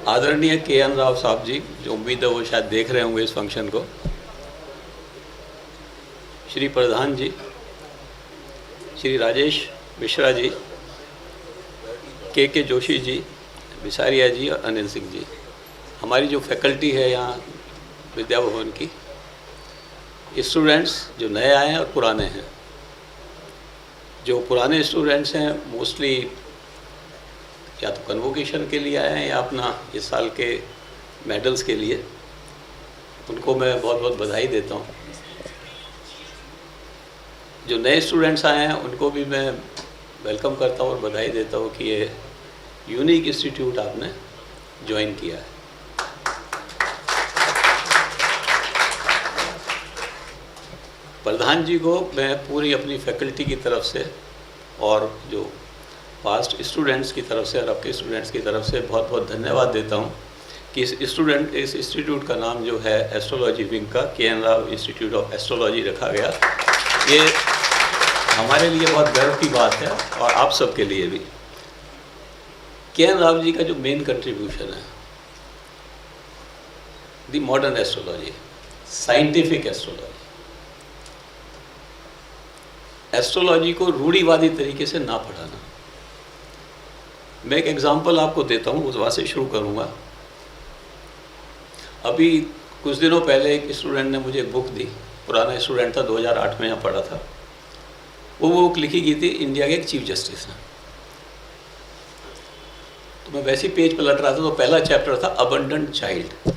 आदरणीय के.एन. राव साहब जी, जो उम्मीद है वो शायद देख रहे होंगे इस फंक्शन को, श्री प्रधान जी, श्री राजेश मिश्रा जी, के जोशी जी, बिसारिया जी और अनिल सिंह जी, हमारी जो फैकल्टी है यहाँ विद्या भवन की, स्टूडेंट्स जो नए आए हैं और पुराने हैं। जो पुराने स्टूडेंट्स हैं मोस्टली या तो कन्वोकेशन के लिए आए हैं या अपना इस साल के मेडल्स के लिए, उनको मैं बहुत बहुत बधाई देता हूँ। जो नए स्टूडेंट्स आए हैं उनको भी मैं वेलकम करता हूँ और बधाई देता हूँ कि ये यूनिक इंस्टीट्यूट आपने ज्वाइन किया है। प्रधान जी को मैं पूरी अपनी फैकल्टी की तरफ से और जो पास्ट स्टूडेंट्स की तरफ से और आपके स्टूडेंट्स की तरफ से बहुत बहुत धन्यवाद देता हूँ कि इस इंस्टीट्यूट का नाम जो है एस्ट्रोलॉजी विंग का K. N.. Rao institute of astrology रखा गया। ये हमारे लिए बहुत गर्व की बात है और आप सबके लिए भी। के.एन. राव जी का जो मेन कंट्रीब्यूशन है the modern astrology, scientific astrology, astrology को रूढ़िवादी तरीके से ना पढ़ाना। मैं एक एग्जांपल आपको देता हूँ, उस वहाँ से शुरू करूँगा। अभी कुछ दिनों पहले एक स्टूडेंट ने मुझे एक बुक दी, पुराना स्टूडेंट था, 2008 में यहाँ पढ़ा था। वो बुक लिखी गई थी इंडिया के एक चीफ जस्टिस ने। तो मैं वैसे ही पेज पलट रहा था तो पहला चैप्टर था अबंडेंट चाइल्ड।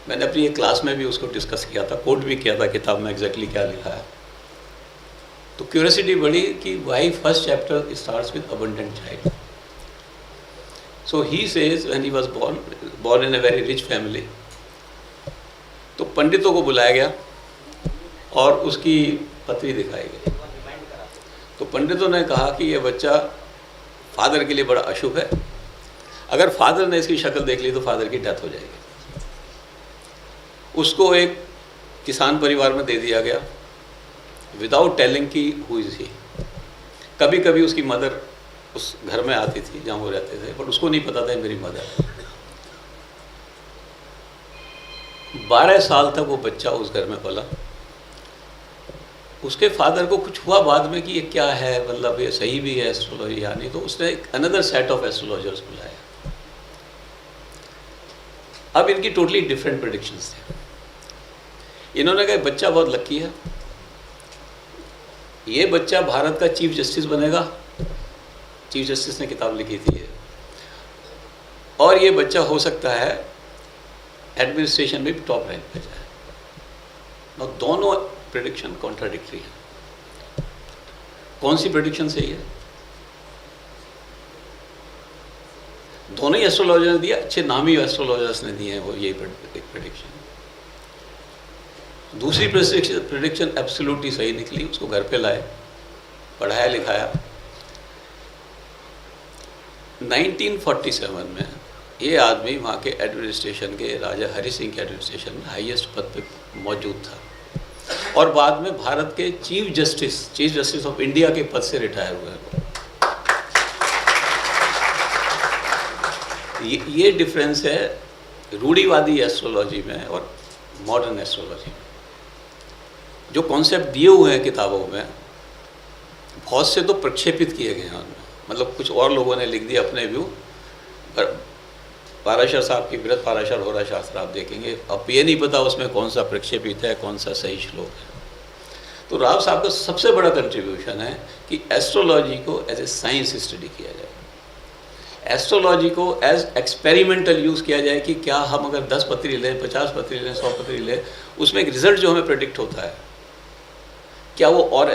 मैंने अपनी एक क्लास में भी उसको डिस्कस किया था, कोट भी किया था किताब में एग्जैक्टली क्या लिखा है। तो क्यूरियोसिटी बढ़ी कि why first chapter starts with abundant child. So he says when he was born in a very rich family, तो पंडितों को बुलाया गया और उसकी पत्री दिखाई गई। तो पंडितों ने कहा कि ये बच्चा फादर के लिए बड़ा अशुभ है, अगर फादर ने इसकी शक्ल देख ली तो फादर की डेथ हो जाएगी। उसको एक किसान परिवार में दे दिया गया विदाउट टेलिंग की हु इज ही। कभी कभी उसकी मदर उस घर में आती थी जहाँ वो रहते थे, बट उसको नहीं पता था मेरी मदर है। 12 साल तक वो बच्चा उस घर में पला। उसके फादर को कुछ हुआ बाद में कि ये क्या है, मतलब ये सही भी है एस्ट्रोलॉजी या नहीं, तो उसने एक अनदर सेट ऑफ एस्ट्रोलॉजर्स बुलाया। अब इनकी टोटली डिफरेंट प्रेडिक्शंस थे। इन्होंने कहा बच्चा बहुत लकी है, ये बच्चा भारत का चीफ जस्टिस बनेगा। चीफ जस्टिस ने किताब लिखी थी ये, और ये बच्चा हो सकता है एडमिनिस्ट्रेशन में भी टॉप रैंक पे जाए। और दोनों प्रेडिक्शन कॉन्ट्राडिक्टरी है। कौन सी प्रेडिक्शन सही है? दोनों ही एस्ट्रोलॉजर ने दिया, अच्छे नामी एस्ट्रोलॉजर्स ने दिए हैं वो यही प्रेडिक्शन। दूसरी प्रेडिक्शन एब्सोल्युटली सही निकली। उसको घर पे लाए, पढ़ाया लिखाया। 1947 में ये आदमी वहाँ के एडमिनिस्ट्रेशन के, राजा हरि सिंह के एडमिनिस्ट्रेशन में हाईएस्ट पद पे मौजूद था, और बाद में भारत के चीफ जस्टिस ऑफ इंडिया के पद से रिटायर हुए। ये डिफरेंस है रूढ़िवादी एस्ट्रोलॉजी में और मॉडर्न एस्ट्रोलॉजी में। जो कॉन्सेप्ट दिए हुए हैं किताबों में, बहुत से तो प्रक्षेपित किए गए हैं उनमें, मतलब कुछ और लोगों ने लिख दिया अपने व्यू, पर पाराशर साहब की बृहत पाराशर होरा शास्त्र आप देखेंगे, अब ये नहीं पता उसमें कौन सा प्रक्षेपित है, कौन सा सही श्लोक है। तो राव साहब का सबसे बड़ा कंट्रीब्यूशन है कि एस्ट्रोलॉजी को एज ए साइंस स्टडी किया जाए, एस्ट्रोलॉजी को एज एक्सपेरिमेंटल यूज़ किया जाए कि क्या हम अगर 10 पत्री लें, 50 पत्री लें, 100 पत्री लें, उसमें एक रिजल्ट जो हमें प्रेडिक्ट होता है क्या वो और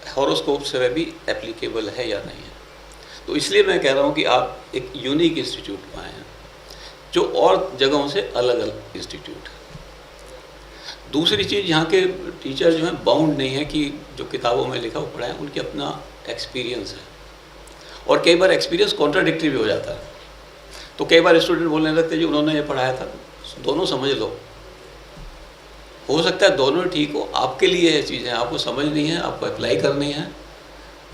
हॉरोस्कोप से भी एप्लीकेबल है या नहीं है। तो इसलिए मैं कह रहा हूँ कि आप एक यूनिक इंस्टीट्यूट में आए हैं जो और जगहों से अलग अलग इंस्टीट्यूट है। दूसरी चीज़, यहाँ के टीचर जो हैं बाउंड नहीं है कि जो किताबों में लिखा वो पढ़ाएं, उनके अपना एक्सपीरियंस है और कई बार एक्सपीरियंस कॉन्ट्राडिक्टरी भी हो जाता है। तो कई बार स्टूडेंट बोलने लगते हैं जी उन्होंने ये पढ़ाया था, दोनों समझ लो, हो सकता है दोनों ठीक हो, आपके लिए ये चीज़ें आपको समझनी है, आपको अप्लाई करनी है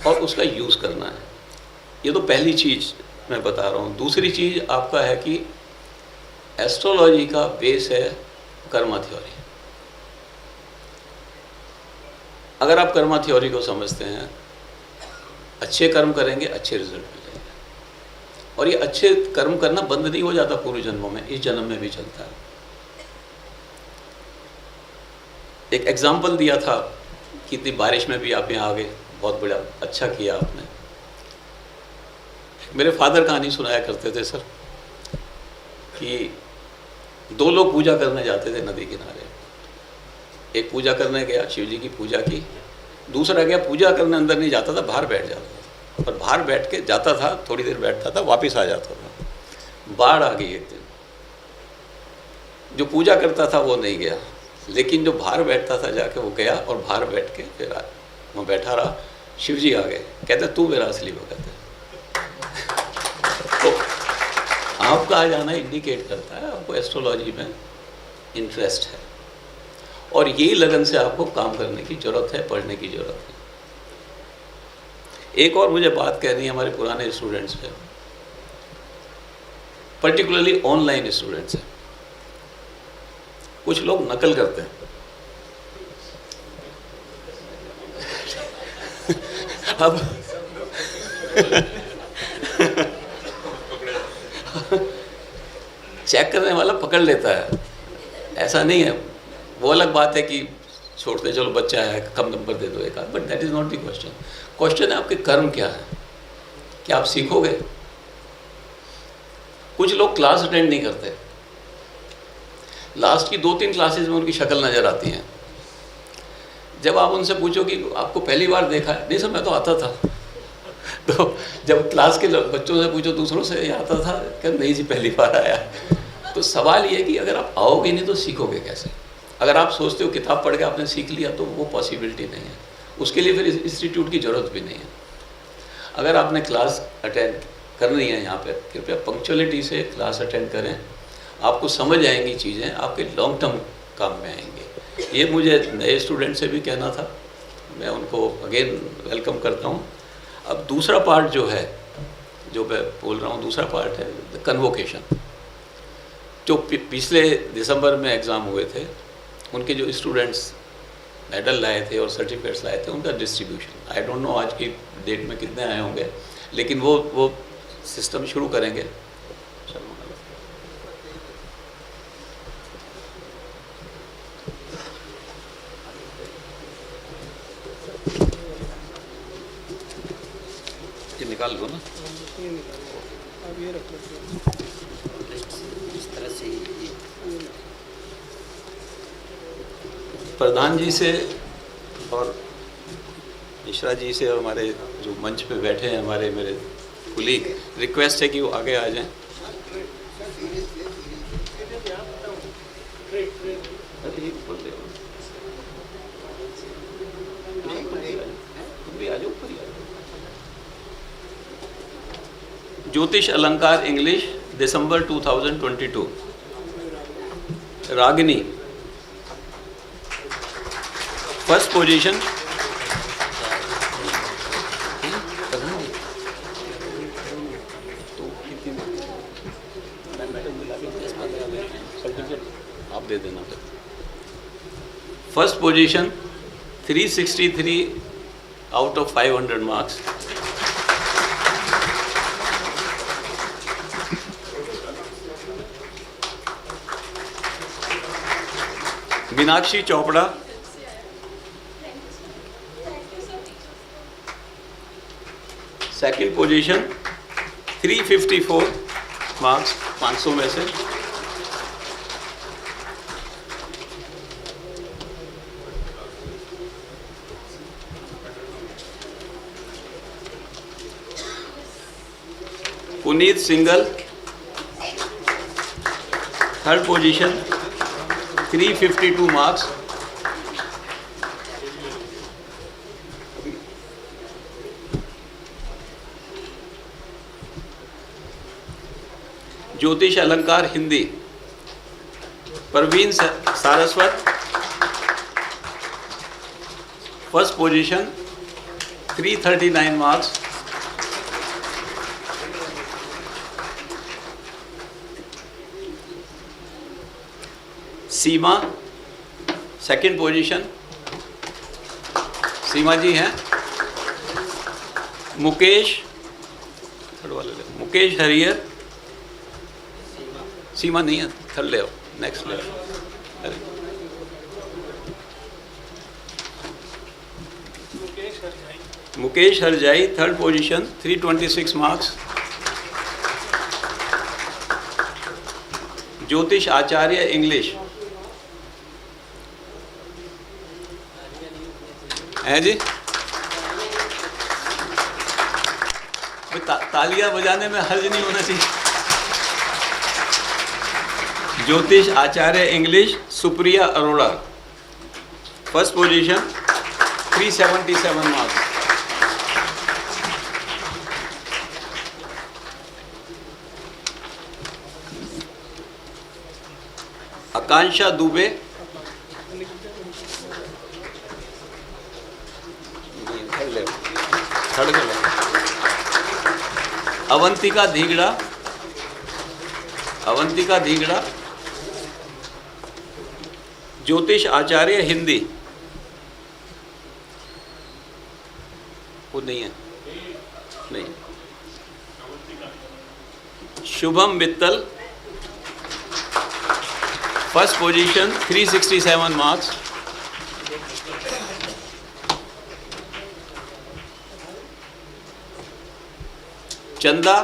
और उसका यूज़ करना है। ये तो पहली चीज़ मैं बता रहा हूँ। दूसरी चीज़ आपका है कि एस्ट्रोलॉजी का बेस है कर्मा थ्योरी। अगर आप कर्मा थ्योरी को समझते हैं, अच्छे कर्म करेंगे, अच्छे रिजल्ट मिलेंगे। और ये अच्छे कर्म करना बंद नहीं हो जाता पूर्व जन्मों में, इस जन्म में भी चलता है। एक एग्जाम्पल दिया था कि इतनी बारिश में भी आप यहाँ आ गए, बहुत बड़ा अच्छा किया आपने। मेरे फादर कहानी सुनाया करते थे सर कि 2 लोग पूजा करने जाते थे नदी किनारे। एक पूजा करने गया, शिव जी की पूजा की, दूसरा गया पूजा करने अंदर नहीं जाता था, बाहर बैठ जाता था। और बाहर बैठ के जाता था, थोड़ी देर बैठता था, वापस आ जाता था। बाढ़ आ गई एक दिन, जो पूजा करता था वो नहीं गया, लेकिन जो बाहर बैठता था जाके वो गया और बाहर बैठ के फिर वहाँ बैठा रहा। शिव जी आ गए, कहते तू मेरा असली भगत है। तो आपका आ जाना इंडिकेट करता है आपको एस्ट्रोलॉजी में इंटरेस्ट है और यही लगन से आपको काम करने की ज़रूरत है, पढ़ने की ज़रूरत है। एक और मुझे बात कहनी है हमारे पुराने स्टूडेंट्स पे, पर्टिकुलरली ऑनलाइन स्टूडेंट्स हैं। कुछ लोग नकल करते हैं। अब चेक करने वाला पकड़ लेता है, ऐसा नहीं है। वो अलग बात है कि छोड़ते चलो बच्चा है, कम नंबर दे दो एक आध, but that is not the question. Question है आपके कर्म क्या है, क्या आप सीखोगे। कुछ लोग क्लास अटेंड नहीं करते, लास्ट की 2-3 क्लासेस में उनकी शक्ल नज़र आती हैं। जब आप उनसे पूछो कि आपको पहली बार देखा है, नहीं सर मैं तो आता था। तो जब क्लास के बच्चों से पूछो दूसरों से ये आता था, क्या नहीं जी पहली बार आया। तो सवाल ये है कि अगर आप आओगे नहीं तो सीखोगे कैसे। अगर आप सोचते हो किताब पढ़ के आपने सीख लिया तो वो पॉसिबिलिटी नहीं है, उसके लिए फिर इंस्टीट्यूट की ज़रूरत भी नहीं है। अगर आपने क्लास अटेंड करनी है यहाँ पे, कृपया पंक्चुअलिटी से क्लास अटेंड करें, आपको समझ आएंगी चीज़ें, आपके लॉन्ग टर्म काम में आएंगे। ये मुझे नए स्टूडेंट से भी कहना था, मैं उनको अगेन वेलकम करता हूँ। अब दूसरा पार्ट जो है, जो मैं बोल रहा हूँ, दूसरा पार्ट है कन्वोकेशन। जो पिछले दिसंबर में एग्ज़ाम हुए थे, उनके जो स्टूडेंट्स मेडल लाए थे और सर्टिफिकेट्स लाए थे, उनका डिस्ट्रीब्यूशन, आई डोंट नो आज की डेट में कितने आए होंगे, लेकिन वो सिस्टम शुरू करेंगे। ये निकाल लो ना, अब ये रख लो इस तरह से। प्रधान जी से और मिश्रा जी से और हमारे जो मंच पे बैठे हैं हमारे मेरे कुलीग, रिक्वेस्ट है कि वो आगे आ जाएं। Jyotish Alankar English December 2022, Ragini first position. आप दे देना। First position 363 out of 500 marks. Meenakshi Chopra, second position 354 marks 500 में से। Puneet Singal, third position 352 marks. Jyotish Alankar Hindi Parveen Saraswat, first position 339 marks. Seema second position, Seema ji हैं। मुकेश, थर्ड वाले मुकेश हरियर, सीमा नहीं है, थर्ड ले आओ, नेक्स्ट ले आओ। Mukesh हरजाई, third position 326 marks. ज्योतिष आचार्य इंग्लिश है जी, तालियां बजाने में हर्ज नहीं होना चाहिए। Jyotish Acharya English Supriya Arora, first position 377 marks. Akanksha Dubey, third ले। अवंतिका धीगड़ा, अवंतिका धीगड़ा ज्योतिष आचार्य हिंदी, वो नहीं है, नहीं। Shubham Mittal, first position 367 marks. चंदा,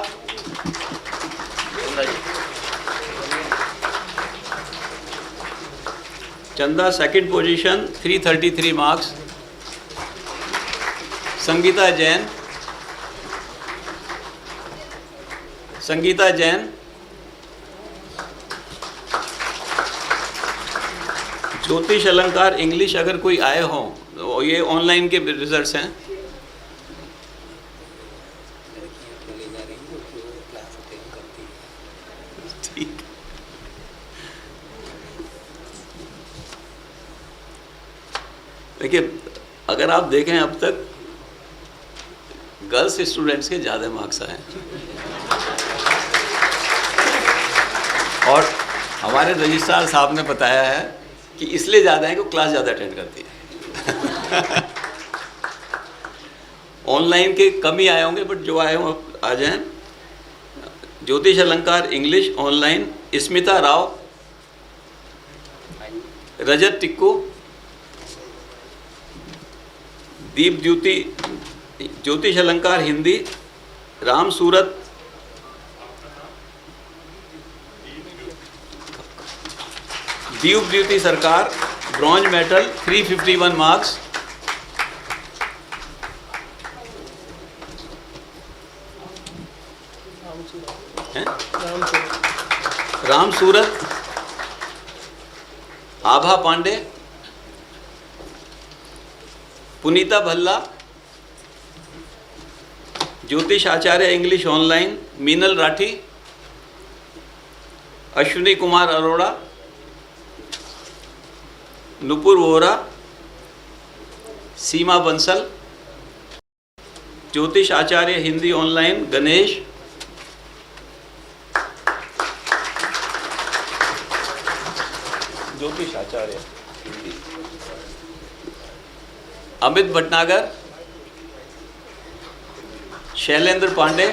चंदा second position 333 marks. Sangeeta Jain, Sangeeta Jain ज्योतिष अलंकार इंग्लिश, अगर कोई आए हों तो ये ऑनलाइन के रिजल्ट्स हैं। ठीक, देखिए अगर आप देखें अब तक गर्ल्स स्टूडेंट्स के ज़्यादा मार्क्स आए हैं और हमारे रजिस्ट्रार साहब ने बताया है कि इसलिए ज़्यादा है कि क्लास ज़्यादा अटेंड करती है। ऑनलाइन के कम ही आए होंगे, बट जो आए हों आ जाएं। ज्योतिष अलंकार इंग्लिश ऑनलाइन स्मिता राव, रजत टिक्कू, दीप ज्योति ज्योतिष अलंकार हिंदी राम सूरत, दीप ज्योति सरकार bronze medal 351 marks. Ram Surat, आभा पांडे, पुनीता भल्ला, ज्योतिष आचार्य इंग्लिश ऑनलाइन मीनल राठी, अश्विनी कुमार अरोड़ा, नुपुर वोरा, सीमा बंसल, ज्योतिष आचार्य हिंदी ऑनलाइन गणेश, ज्योतिष आचार्य हिंदी अमित भटनागर, शैलेंद्र पांडे,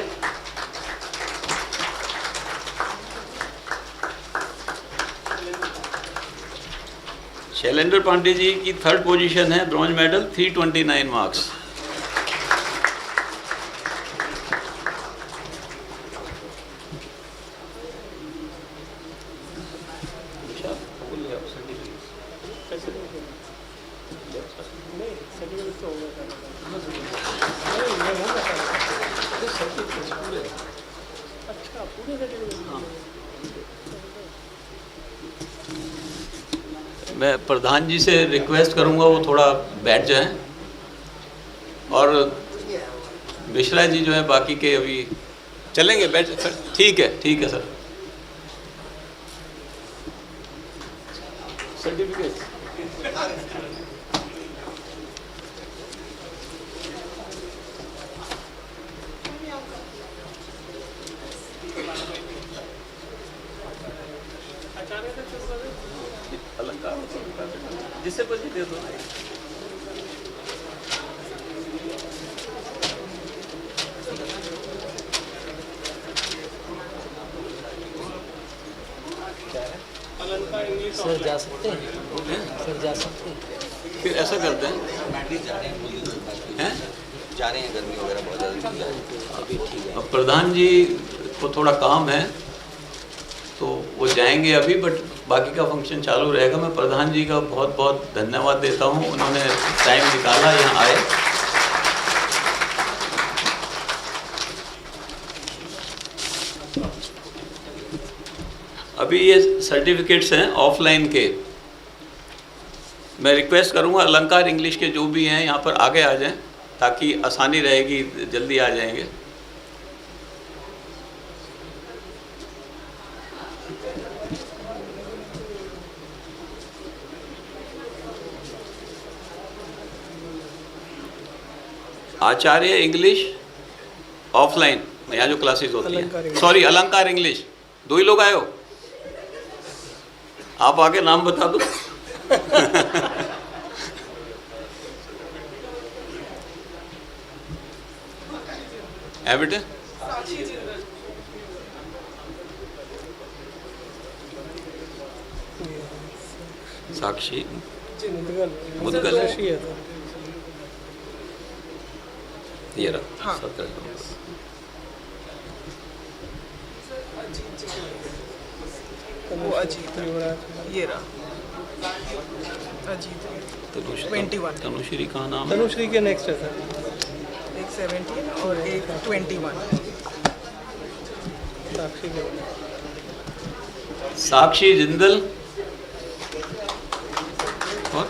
शैलेंद्र पांडे जी की 3rd पोजीशन है, ब्रॉन्ज मेडल, 329 मार्क्स। मैं प्रधान जी से रिक्वेस्ट करूंगा वो थोड़ा बैठ जाएं, और मिश्रा जी जो है बाकी के अभी चलेंगे, बैठ, ठीक है सर। सर्टिफिकेट जिससे कुछ दे दो। सर जा सकते हैं, सर जा सकते हैं। फिर ऐसा करते हैं, हैं? जा रहे हैं, गर्मी वगैरह बहुत ज़्यादा अभी ठीक है। अब प्रधान जी को थोड़ा काम है तो वो जाएंगे अभी, बट बाकी का फंक्शन चालू रहेगा। मैं प्रधान जी का बहुत बहुत धन्यवाद देता हूँ, उन्होंने टाइम निकाला, यहाँ आए। अभी ये सर्टिफिकेट्स हैं ऑफलाइन के। मैं रिक्वेस्ट करूँगा अलंकार इंग्लिश के जो भी हैं यहाँ पर आगे आ जाएं, ताकि आसानी रहेगी, जल्दी आ जाएंगे। आचार्य इंग्लिश ऑफलाइन, यहाँ जो क्लासेस होती हैं, सॉरी अलंकार इंग्लिश, 2 ही लोग आए हो। आप आके नाम बता दो। है बेटे? साक्षी मुदगल ये रहा। वो अजीत ये रहा अजीत 21। तनुश्री का नाम? तनुश्री के नेक्स्ट है सर, एक 17 और एक 21। साक्षी के साक्षी जिंदल और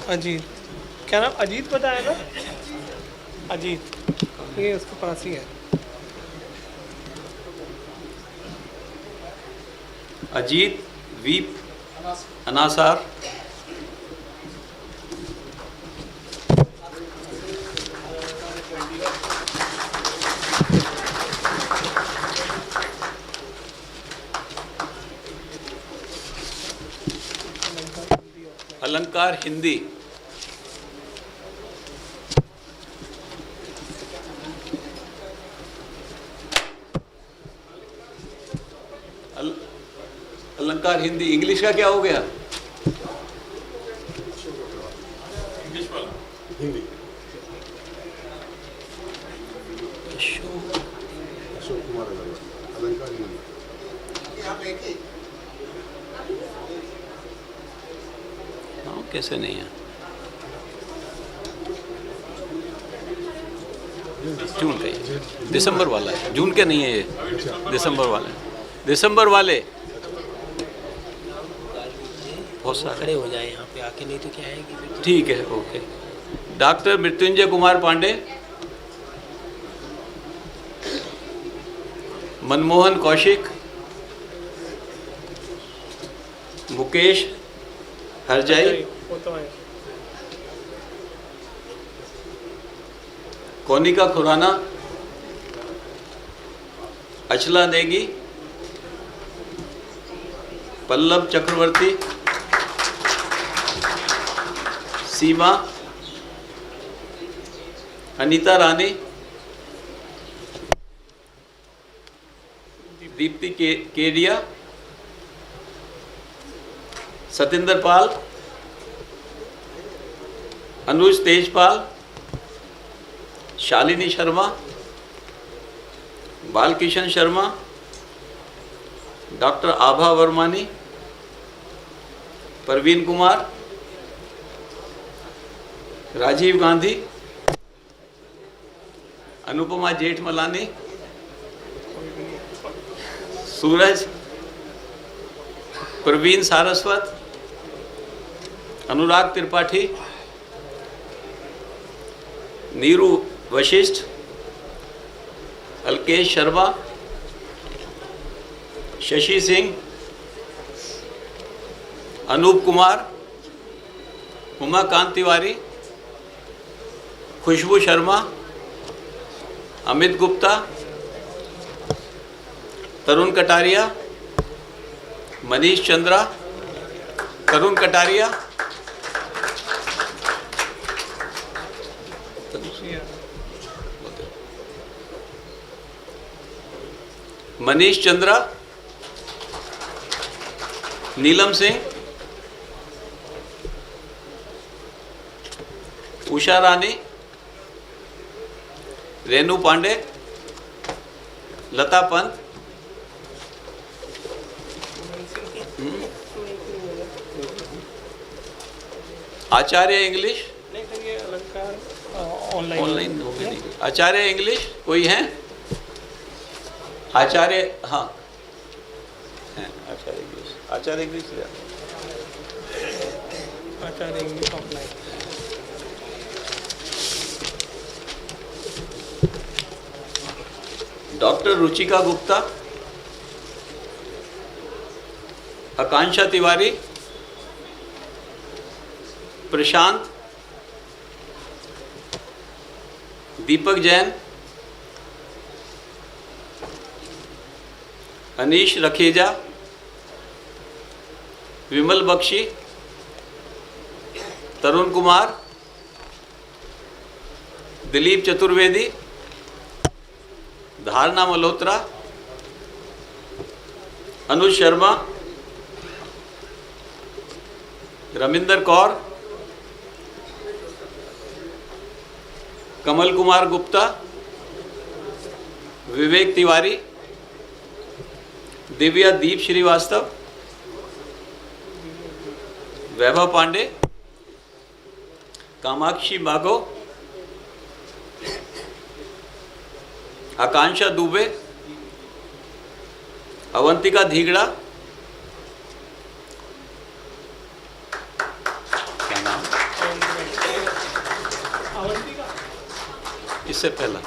अजीत, क्या नाम अजीत बताया ना? अजीत, ये उसके पास ही है। अजीत वी अनासार, अलंकार हिंदी, अलंकार हिंदी। इंग्लिश का क्या हो गया? इंग्लिश वाला हिंदी अशोक कुमार अलंकार हिंदी। हाँ, कैसे नहीं है? जून का ही, दिसंबर वाला है, जून के नहीं है ये, दिसंबर वाले। दिसंबर वाले बहुत सारे खड़े हो जाए यहाँ पे आके, नहीं तो क्या आएगी फिर। ठीक है, ओके। डॉक्टर मृत्युंजय कुमार पांडे, मनमोहन कौशिक, मुकेश हरजाई, कोनिका खुराना, अचला नेगी, पल्लव चक्रवर्ती, सीमा, अनीता रानी, दीप्ति केडिया, सतिंदर पाल, अनुज तेजपाल, शालिनी शर्मा, बालकिशन शर्मा, डॉक्टर आभा वर्मानी, परवीन कुमार, राजीव गांधी, अनुपमा जेठमलानी, सूरज, प्रवीण सारस्वत, अनुराग त्रिपाठी, नीरू वशिष्ठ, अल्केश शर्मा, शशि सिंह, अनूप कुमार, उमाकांत तिवारी, खुशबू शर्मा, अमित गुप्ता, तरुण कटारिया, मनीष चंद्रा, तरुण कटारिया, मनीष चंद्रा, नीलम सिंह, उषा रानी, रेनू पांडे, लता पंत, आचार्य इंग्लिश, ऑनलाइन हो गई। आचार्य इंग्लिश कोई है? आचार्य, हाँ है Acharya English. Acharya English Acharya English offline. Doctor Ruchika Gupta, Akanksha Tiwari, Prashant, Deepak Jain, Anish Rakheja, Vimal Bakshi, Tarun Kumar, Dilip Chaturvedi, Dharna Malhotra, Anuj Sharma, Raminder Kaur, Kamal Kumar Gupta, Vivek Tiwari, Divya दीप श्रीवास्तव, वैभव पांडे, कामाक्षी माघो, आकांक्षा दुबे, अवंतिका धीगड़ा, क्या नाम इससे पहला,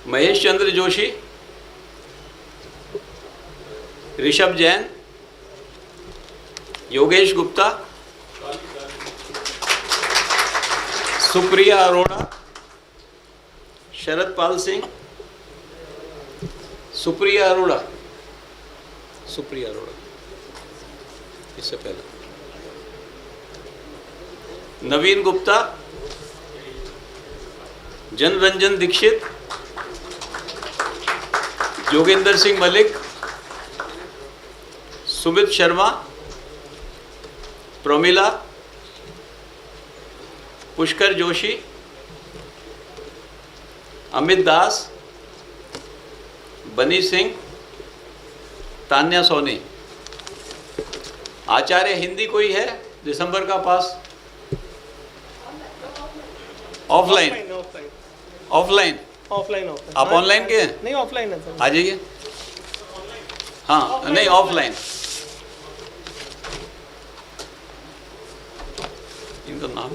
महेश चंद्र जोशी, ऋषभ जैन, योगेश गुप्ता, सुप्रिया अरोड़ा, शरद पाल सिंह, सुप्रिया अरोड़ा, इससे पहले नवीन गुप्ता, जनरंजन दीक्षित, जोगेंद्र सिंह मलिक, सुमित शर्मा, प्रमिला, पुष्कर जोशी, अमित दास, बनी सिंह, तान्या सोनी। आचार्य हिंदी कोई है दिसंबर का पास? ऑफलाइन ऑफलाइन आप ऑनलाइन के हैं? नहीं ऑफलाइन है सर। आ जाइए। हाँ नहीं ऑफलाइन। इनका नाम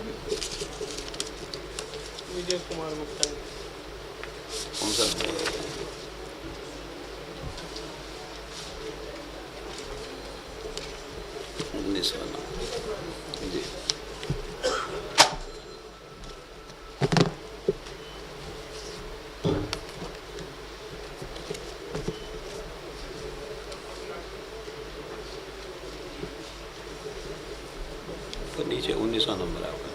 विजय कुमार गुप्ता। कौन सा? जी तो नीचे 19वां नंबर आपका।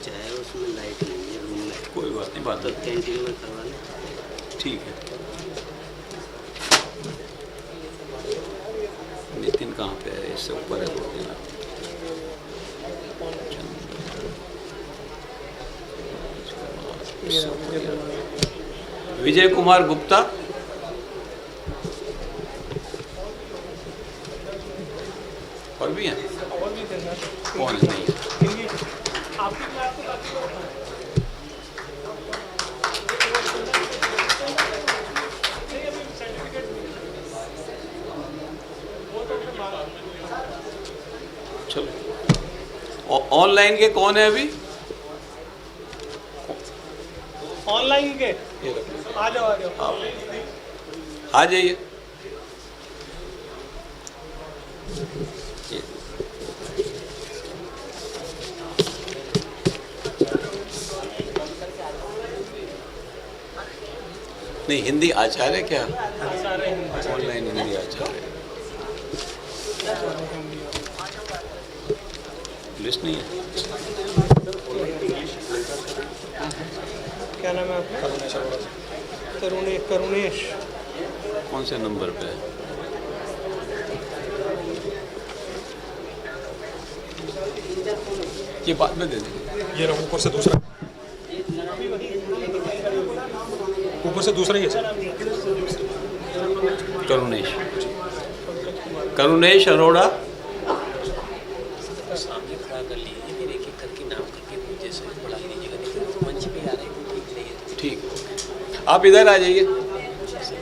चाहे उसमें लाइट नहीं है, रूम में कोई बात नहीं, बात कैंटीन में करवा लें। ठीक है। इससे ऊपर है 2-3 लाख। विजय कुमार गुप्ता, और भी हैं? कौन है? नहीं चलो, ऑनलाइन के कौन है अभी? ऑनलाइन के ये रखो। आ जाओ आ जाइए। नहीं, हिंदी आचार्य क्या? ऑनलाइन हिंदी आचार्य लिस्ट नहीं है। क्या नाम है आपका? करुणेश। कौन से नंबर पे है? ये बाद में दे देंगे। ये रहा ऊपर से दूसरा, ऊपर से दूसरा ही है सर। करुणेश अरोड़ा। सामने खड़ा कर लीजिए, फिर एक एक करके नाम करके मुझे से बुला लीजिएगा, लेकिन तो मंच पे आ रहे हैं ठीक नहीं है। ठीक, आप इधर आ जाइए।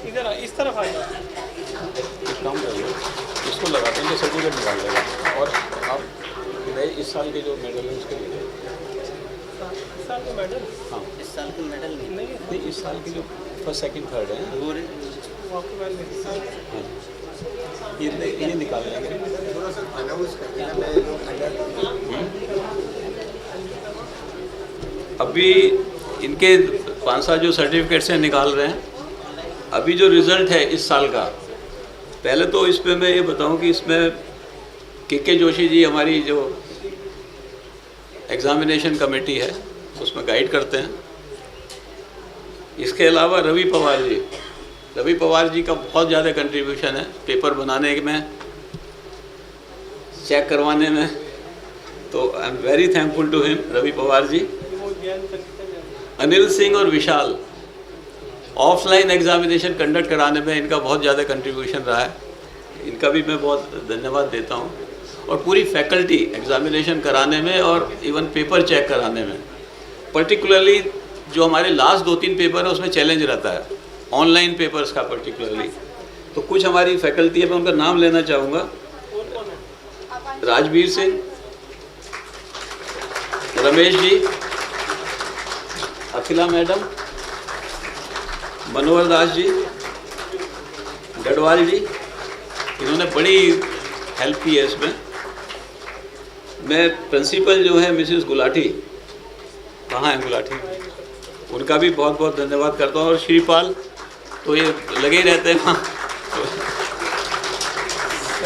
इधर इस तरफ आ जाओ। एक काम करिए, इसको लगाते हैं, सर्टिफिकेट निकाल लेगा। और आप नए इस साल के जो मेडल है उसके लिए इस साल का मेडल? हाँ, इस साल का मेडल नहीं, इस साल के जो फर्स्ट सेकंड थर्ड है वो ये निकाल लेंगे। अभी इनके 5 जो सर्टिफिकेट्स हैं निकाल रहे हैं। अभी जो रिज़ल्ट है इस साल का, पहले तो इस पे मैं ये बताऊं कि इसमें के जोशी जी हमारी जो एग्ज़ामिनेशन कमेटी है उसमें गाइड करते हैं। इसके अलावा रवि पवार जी का बहुत ज़्यादा कंट्रीब्यूशन है पेपर बनाने में, चेक करवाने में, तो I am very thankful to him, Ravi Pawar ji. Anil Singh और विशाल ऑफलाइन एग्जामिनेशन कंडक्ट कराने में इनका बहुत ज़्यादा कंट्रीब्यूशन रहा है, इनका भी मैं बहुत धन्यवाद देता हूँ। और पूरी फैकल्टी एग्जामिनेशन कराने में और इवन पेपर चेक कराने में, पर्टिकुलरली जो हमारे लास्ट 2-3 पेपर है उसमें चैलेंज रहता है, ऑनलाइन पेपर्स का पर्टिकुलरली। तो कुछ हमारी फैकल्टी है, मैं उनका नाम लेना चाहूँगा। राजवीर सिंह, रमेश जी, अखिला मैडम, मनोहर दास जी, गढ़वाल जी, इन्होंने बड़ी हेल्प की है इसमें। मैं प्रिंसिपल जो है मिसेस गुलाटी, कहाँ है गुलाटी, उनका भी बहुत बहुत धन्यवाद करता हूँ। और श्रीपाल तो ये लगे ही रहते हैं वहाँ।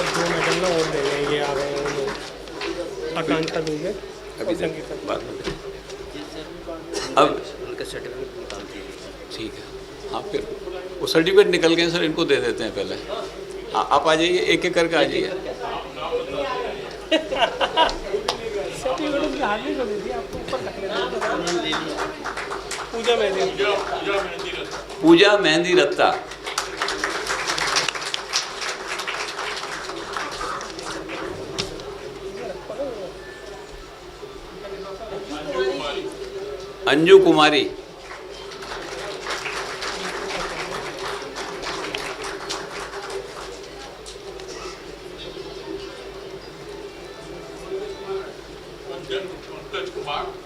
2 मेडल ना और देंगे, ये आ रहे हैं लोग। आकांक्षा दूंगे अभी संगीता बात में अब उनका सर्टिफिकेट निकाल दीजिए। ठीक है। हाँ, फिर वो सर्टिफिकेट निकल गए सर, इनको दे देते हैं पहले। हाँ, आप आ जाइए, एक एक करके आ जाइए। सर्टिफिकेट उनके हाथ में दे दिया, आपको ऊपर रख लेना। पूजा मेहंदी रत्ता। अंजू कुमारी।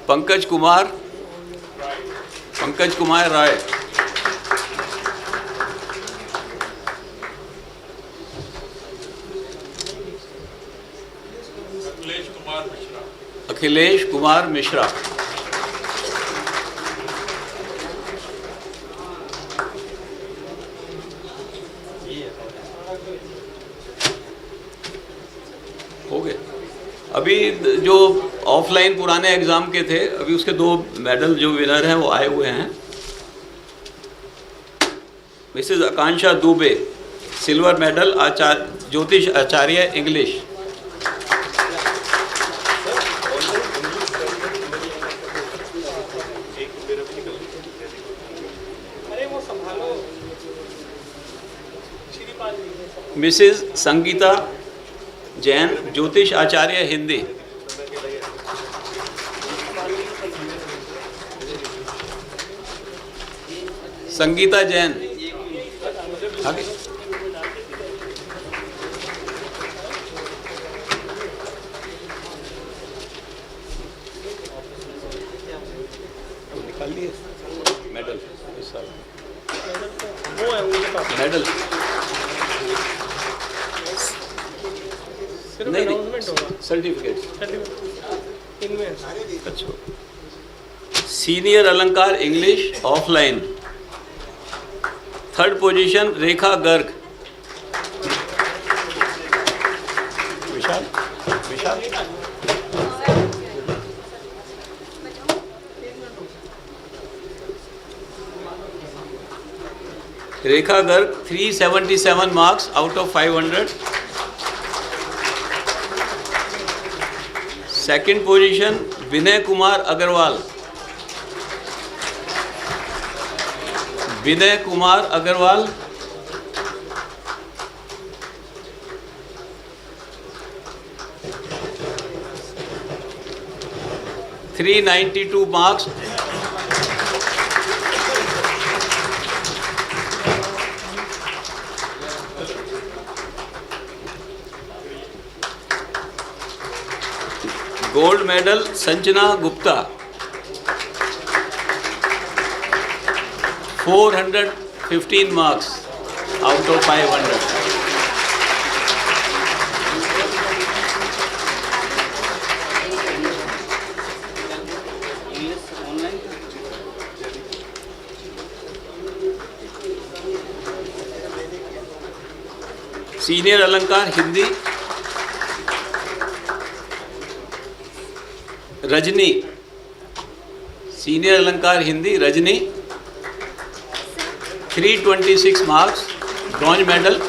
पंकज कुमार राय। अखिलेश कुमार मिश्रा। हो गए। अभी जो ऑफलाइन पुराने एग्जाम के थे, अभी उसके 2 मेडल जो विनर हैं वो आए हुए हैं। मिसेस आकांक्षा दुबे, सिल्वर मेडल, ज्योतिष आचार्य इंग्लिश। मिसेस संगीता जैन, ज्योतिष आचार्य, हिंदी। संगीता जैन आगे। निकाल लिए मेडल, इस साल वो है उनके पास मेडल सिर्फ नहीं, अनाउंसमेंट होगा, सर्टिफिकेट। इनमें अच्छा। Senior Alankar English offline, 3rd position Rekha Garg. Vishal Vishal Rekha Garg 377 marks out of 500। 2nd position Vinay Kumar Agarwal. Vinay Kumar Agarwal 392 marks. Gold medal Sanjana Gupta 415 marks out of 500। Senior Alankar Hindi Rajni, senior Alankar Hindi Rajni 326 marks, bronze medal.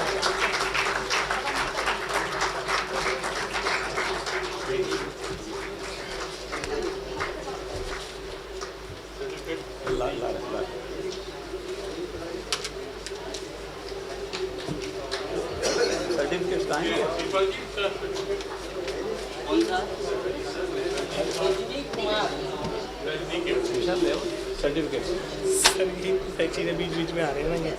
चीज़ें बीच बीच में आ रही है ना, ये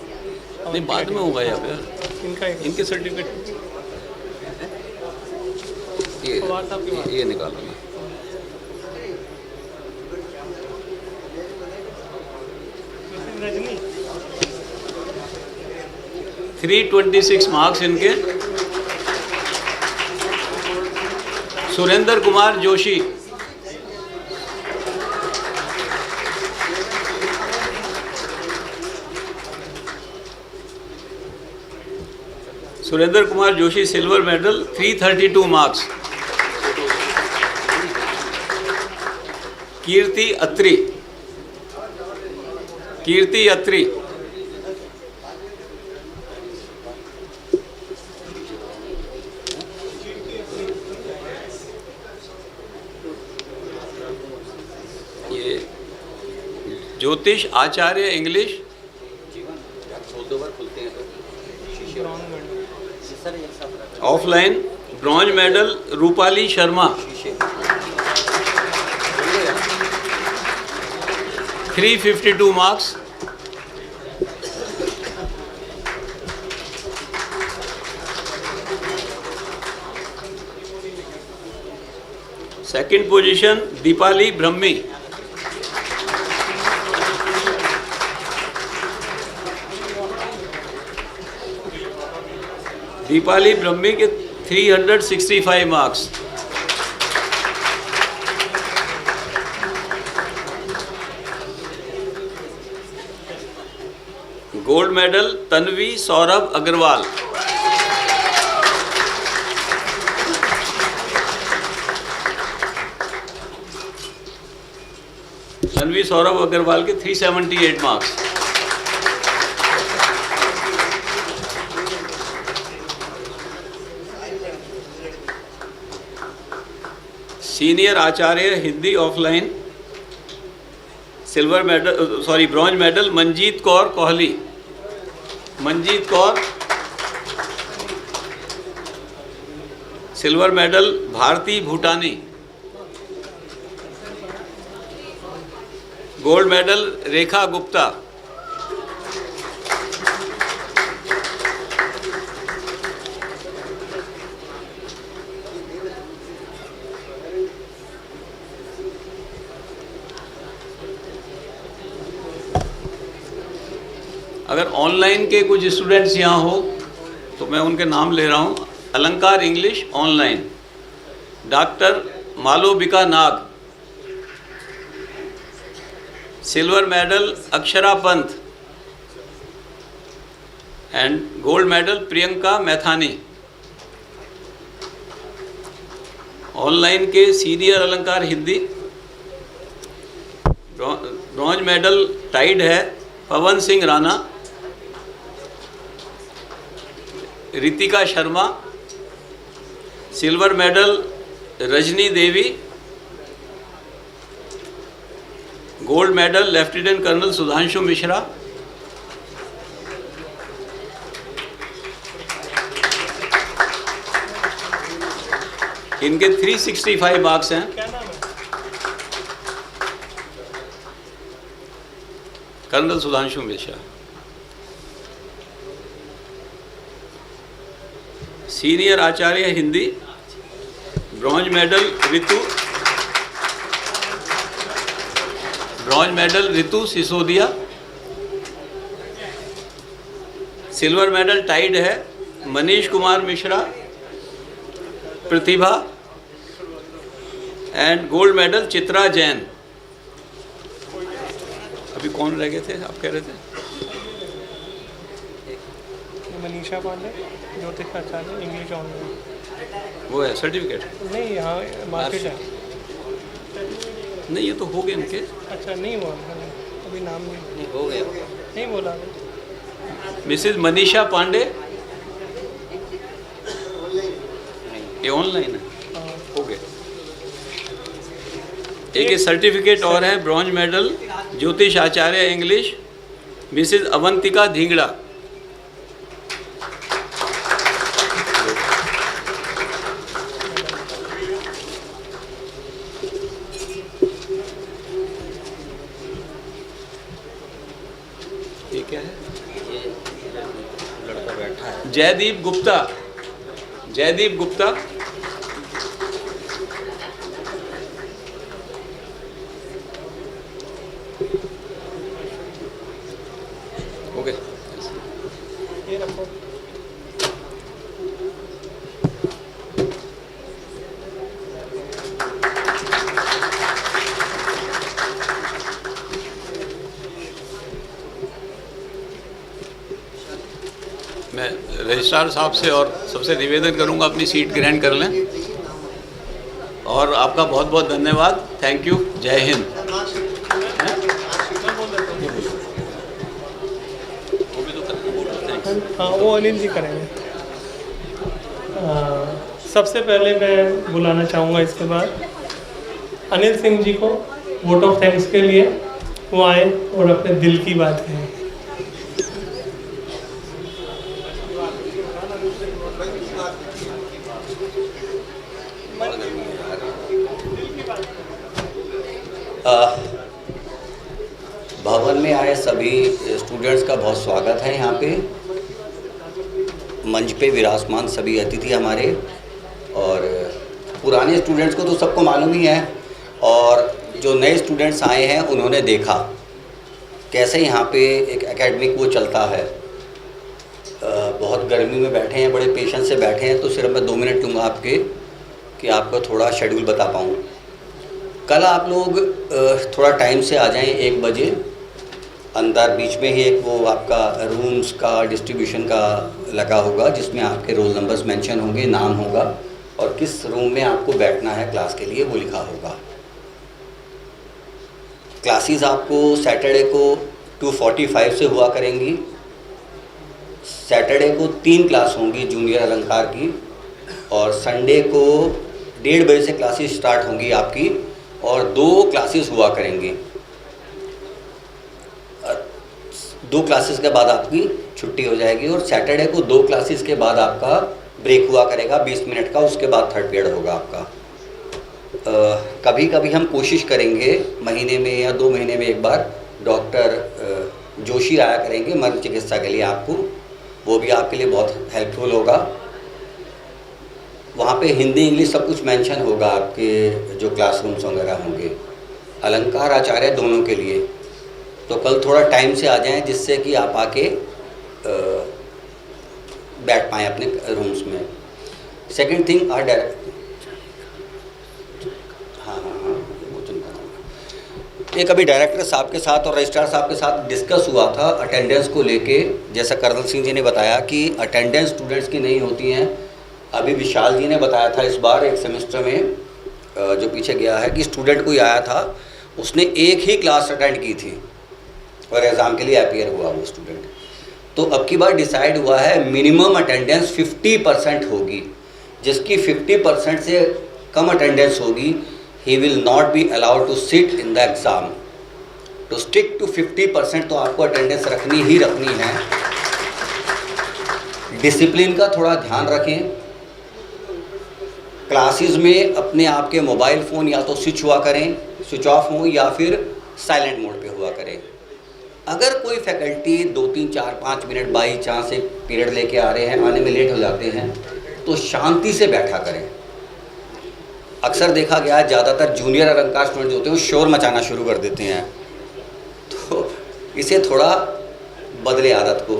नहीं बाद में होगा यहाँ पे इनका इनके सर्टिफिकेट ये निकालो। रजनी 326 मार्क्स इनके। Surendra Kumar Joshi Surendra Kumar Joshi silver medal 332 marks. Kirti Atri, Kirti Atri ये Jyotish Acharya English offline, bronze medal Rupali Sharma 352 marks. Second position Deepali Brahmi Deepali Brahmi के 365 marks. Gold medal Tanvi Saurabh Agarwal Tanvi Saurabh Agarwal के 378 marks. Senior Acharya Hindi offline silver medal bronze medal Manjeet Kaur Kohli Manjeet Kaur. Silver medal Bharti Bhutani. Gold medal Rekha Gupta. अगर ऑनलाइन के कुछ स्टूडेंट्स यहाँ हो तो मैं उनके नाम ले रहा हूँ। Alankar English online doctor Malobika Nag. Silver medal Akshara Pant and gold medal Priyanka Maithani. Online के senior Alankar Hindi bronze medal tied है Pawan Singh Rana, Ritika Sharma. Silver medal Rajni Devi. Gold medal lieutenant colonel Sudhanshu Mishra. इनके 365 मार्क्स हैं। Colonel Sudhanshu Mishra. Senior Acharya Hindi bronze medal Ritu Sisodia. Silver medal tied है Manish Kumar Mishra, Pratibha and gold medal Chitra Jain. अभी कौन रह गए थे आप कह रहे थे? मनीषा पांडे, ज्योतिष आचार्य, इंग्लिश ऑनलाइन। वो है सर्टिफिकेट? नहीं, यहाँ मार्केट है। नहीं, ये तो हो गए इनके। अच्छा, नहीं हुआ अभी, नाम नहीं हो गया, नहीं बोला। मिसेज मनीषा पांडे, ये ऑनलाइन है, हो गए। एक सर्टिफिकेट और है ब्रॉन्ज मेडल ज्योतिष आचार्य इंग्लिश मिसेज अवंतिका धिंगड़ा। ये क्या है? ये लड़का बैठा है। जयदीप गुप्ता। जयदीप गुप्ता। ओके, ये रखो। मैं रजिस्ट्रार साहब से और सबसे निवेदन करूंगा अपनी सीट ग्रहण कर लें। और आपका बहुत बहुत धन्यवाद। Thank you. जय हिंद। हाँ, वो अनिल जी करेंगे। सबसे पहले मैं बुलाना चाहूँगा इसके बाद अनिल सिंह जी को वोट ऑफ थैंक्स के लिए। वो आए और अपने दिल की बात कहें। भवन में आए सभी स्टूडेंट्स का बहुत स्वागत है। यहाँ पे मंच पे विराजमान सभी अतिथि हमारे, और पुराने स्टूडेंट्स को तो सबको मालूम ही है, और जो नए स्टूडेंट्स आए हैं उन्होंने देखा कैसे यहाँ पे एक एकेडमिक वो चलता है। बहुत गर्मी में बैठे हैं, बड़े पेशेंस से बैठे हैं, तो सिर्फ मैं 2 मिनट लूँगा आपके कि आपको थोड़ा शेड्यूल बता पाऊँ। कल आप लोग थोड़ा टाइम से आ जाएं, 1 बजे। अंदर बीच में ही एक वो आपका रूम्स का डिस्ट्रीब्यूशन का लगा होगा, जिसमें आपके रोल नंबर्स मेंशन होंगे, नाम होगा, और किस रूम में आपको बैठना है क्लास के लिए वो लिखा होगा। क्लासेस आपको सैटरडे को 2:45 से हुआ करेंगी। सैटरडे को 3 क्लास होंगी जूनियर अलंकार की, और संडे को 1:30 बजे से क्लासेस स्टार्ट होंगी आपकी, और 2 क्लासेस हुआ करेंगी। 2 क्लासेस के बाद आपकी छुट्टी हो जाएगी और सैटरडे को 2 क्लासेस के बाद आपका ब्रेक हुआ करेगा 20 मिनट का, उसके बाद थर्ड पीरियड होगा आपका। कभी कभी हम कोशिश करेंगे महीने में या 2 महीने में एक बार डॉक्टर जोशी आया करेंगे मर्म चिकित्सा के लिए आपको, वो भी आपके लिए बहुत हेल्पफुल होगा। वहाँ पे हिंदी इंग्लिश सब कुछ मेंशन होगा आपके जो क्लासरूम्स वगैरह होंगे, अलंकार आचार्य दोनों के लिए। तो कल थोड़ा टाइम से आ जाएं जिससे कि आप आके बैठ पाएँ अपने रूम्स में। सेकंड थिंग एक अभी डायरेक्टर साहब के साथ और रजिस्ट्रार साहब के साथ डिस्कस हुआ था अटेंडेंस को लेके। जैसा कर्नल सिंह जी ने बताया कि अटेंडेंस स्टूडेंट्स की नहीं होती हैं। अभी विशाल जी ने बताया था इस बार एक सेमेस्टर में जो पीछे गया है कि स्टूडेंट कोई आया था, उसने एक ही क्लास अटेंड की थी और एग्ज़ाम के लिए अपीयर हुआ वो स्टूडेंट। तो अब की बार डिसाइड हुआ है मिनिमम अटेंडेंस 50% होगी। जिसकी 50% से कम अटेंडेंस होगी he will not be allowed to sit in the exam. To stick to 50% तो आपको अटेंडेंस रखनी ही रखनी है। डिसिप्लिन का थोड़ा ध्यान रखें। क्लासेस में अपने आप के मोबाइल फ़ोन या तो स्विच ऑफ हो या फिर साइलेंट मोड पे हुआ करें। अगर कोई फैकल्टी 2, 3, 4, 5 मिनट बाई चांस एक पीरियड लेके आ रहे हैं, आने में लेट हो जाते हैं, तो शांति से बैठा करें। अक्सर देखा गया है ज़्यादातर जूनियर अलंकार स्टूडेंट जो होते हैं वो शोर मचाना शुरू कर देते हैं, तो इसे थोड़ा बदले आदत को।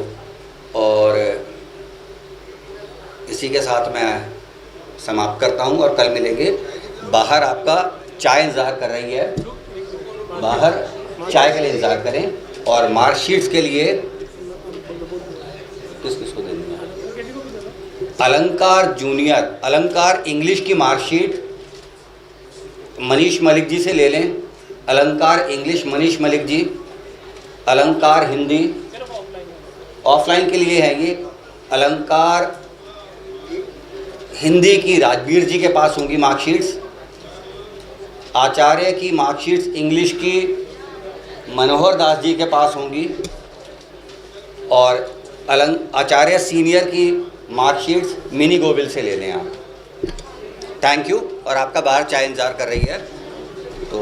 और इसी के साथ मैं समाप्त करता हूं और कल मिलेंगे। बाहर आपका चाय इंतज़ार कर रही है, बाहर चाय के लिए इंतज़ार करें। और मार्कशीट्स के लिए किसको देनी है? अलंकार जूनियर, अलंकार इंग्लिश की मार्कशीट मनीष मलिक जी से ले लें। अलंकार इंग्लिश मनीष मलिक जी, अलंकार हिंदी ऑफलाइन के लिए है ये। अलंकार हिंदी की राजवीर जी के पास होंगी मार्कशीट्स। आचार्य की मार्कशीट्स इंग्लिश की मनोहर दास जी के पास होंगी। और आचार्य सीनियर की मार्कशीट्स मिनी गोविल से ले लें आप। Thank you. और आपका बाहर चाय इंतज़ार कर रही है।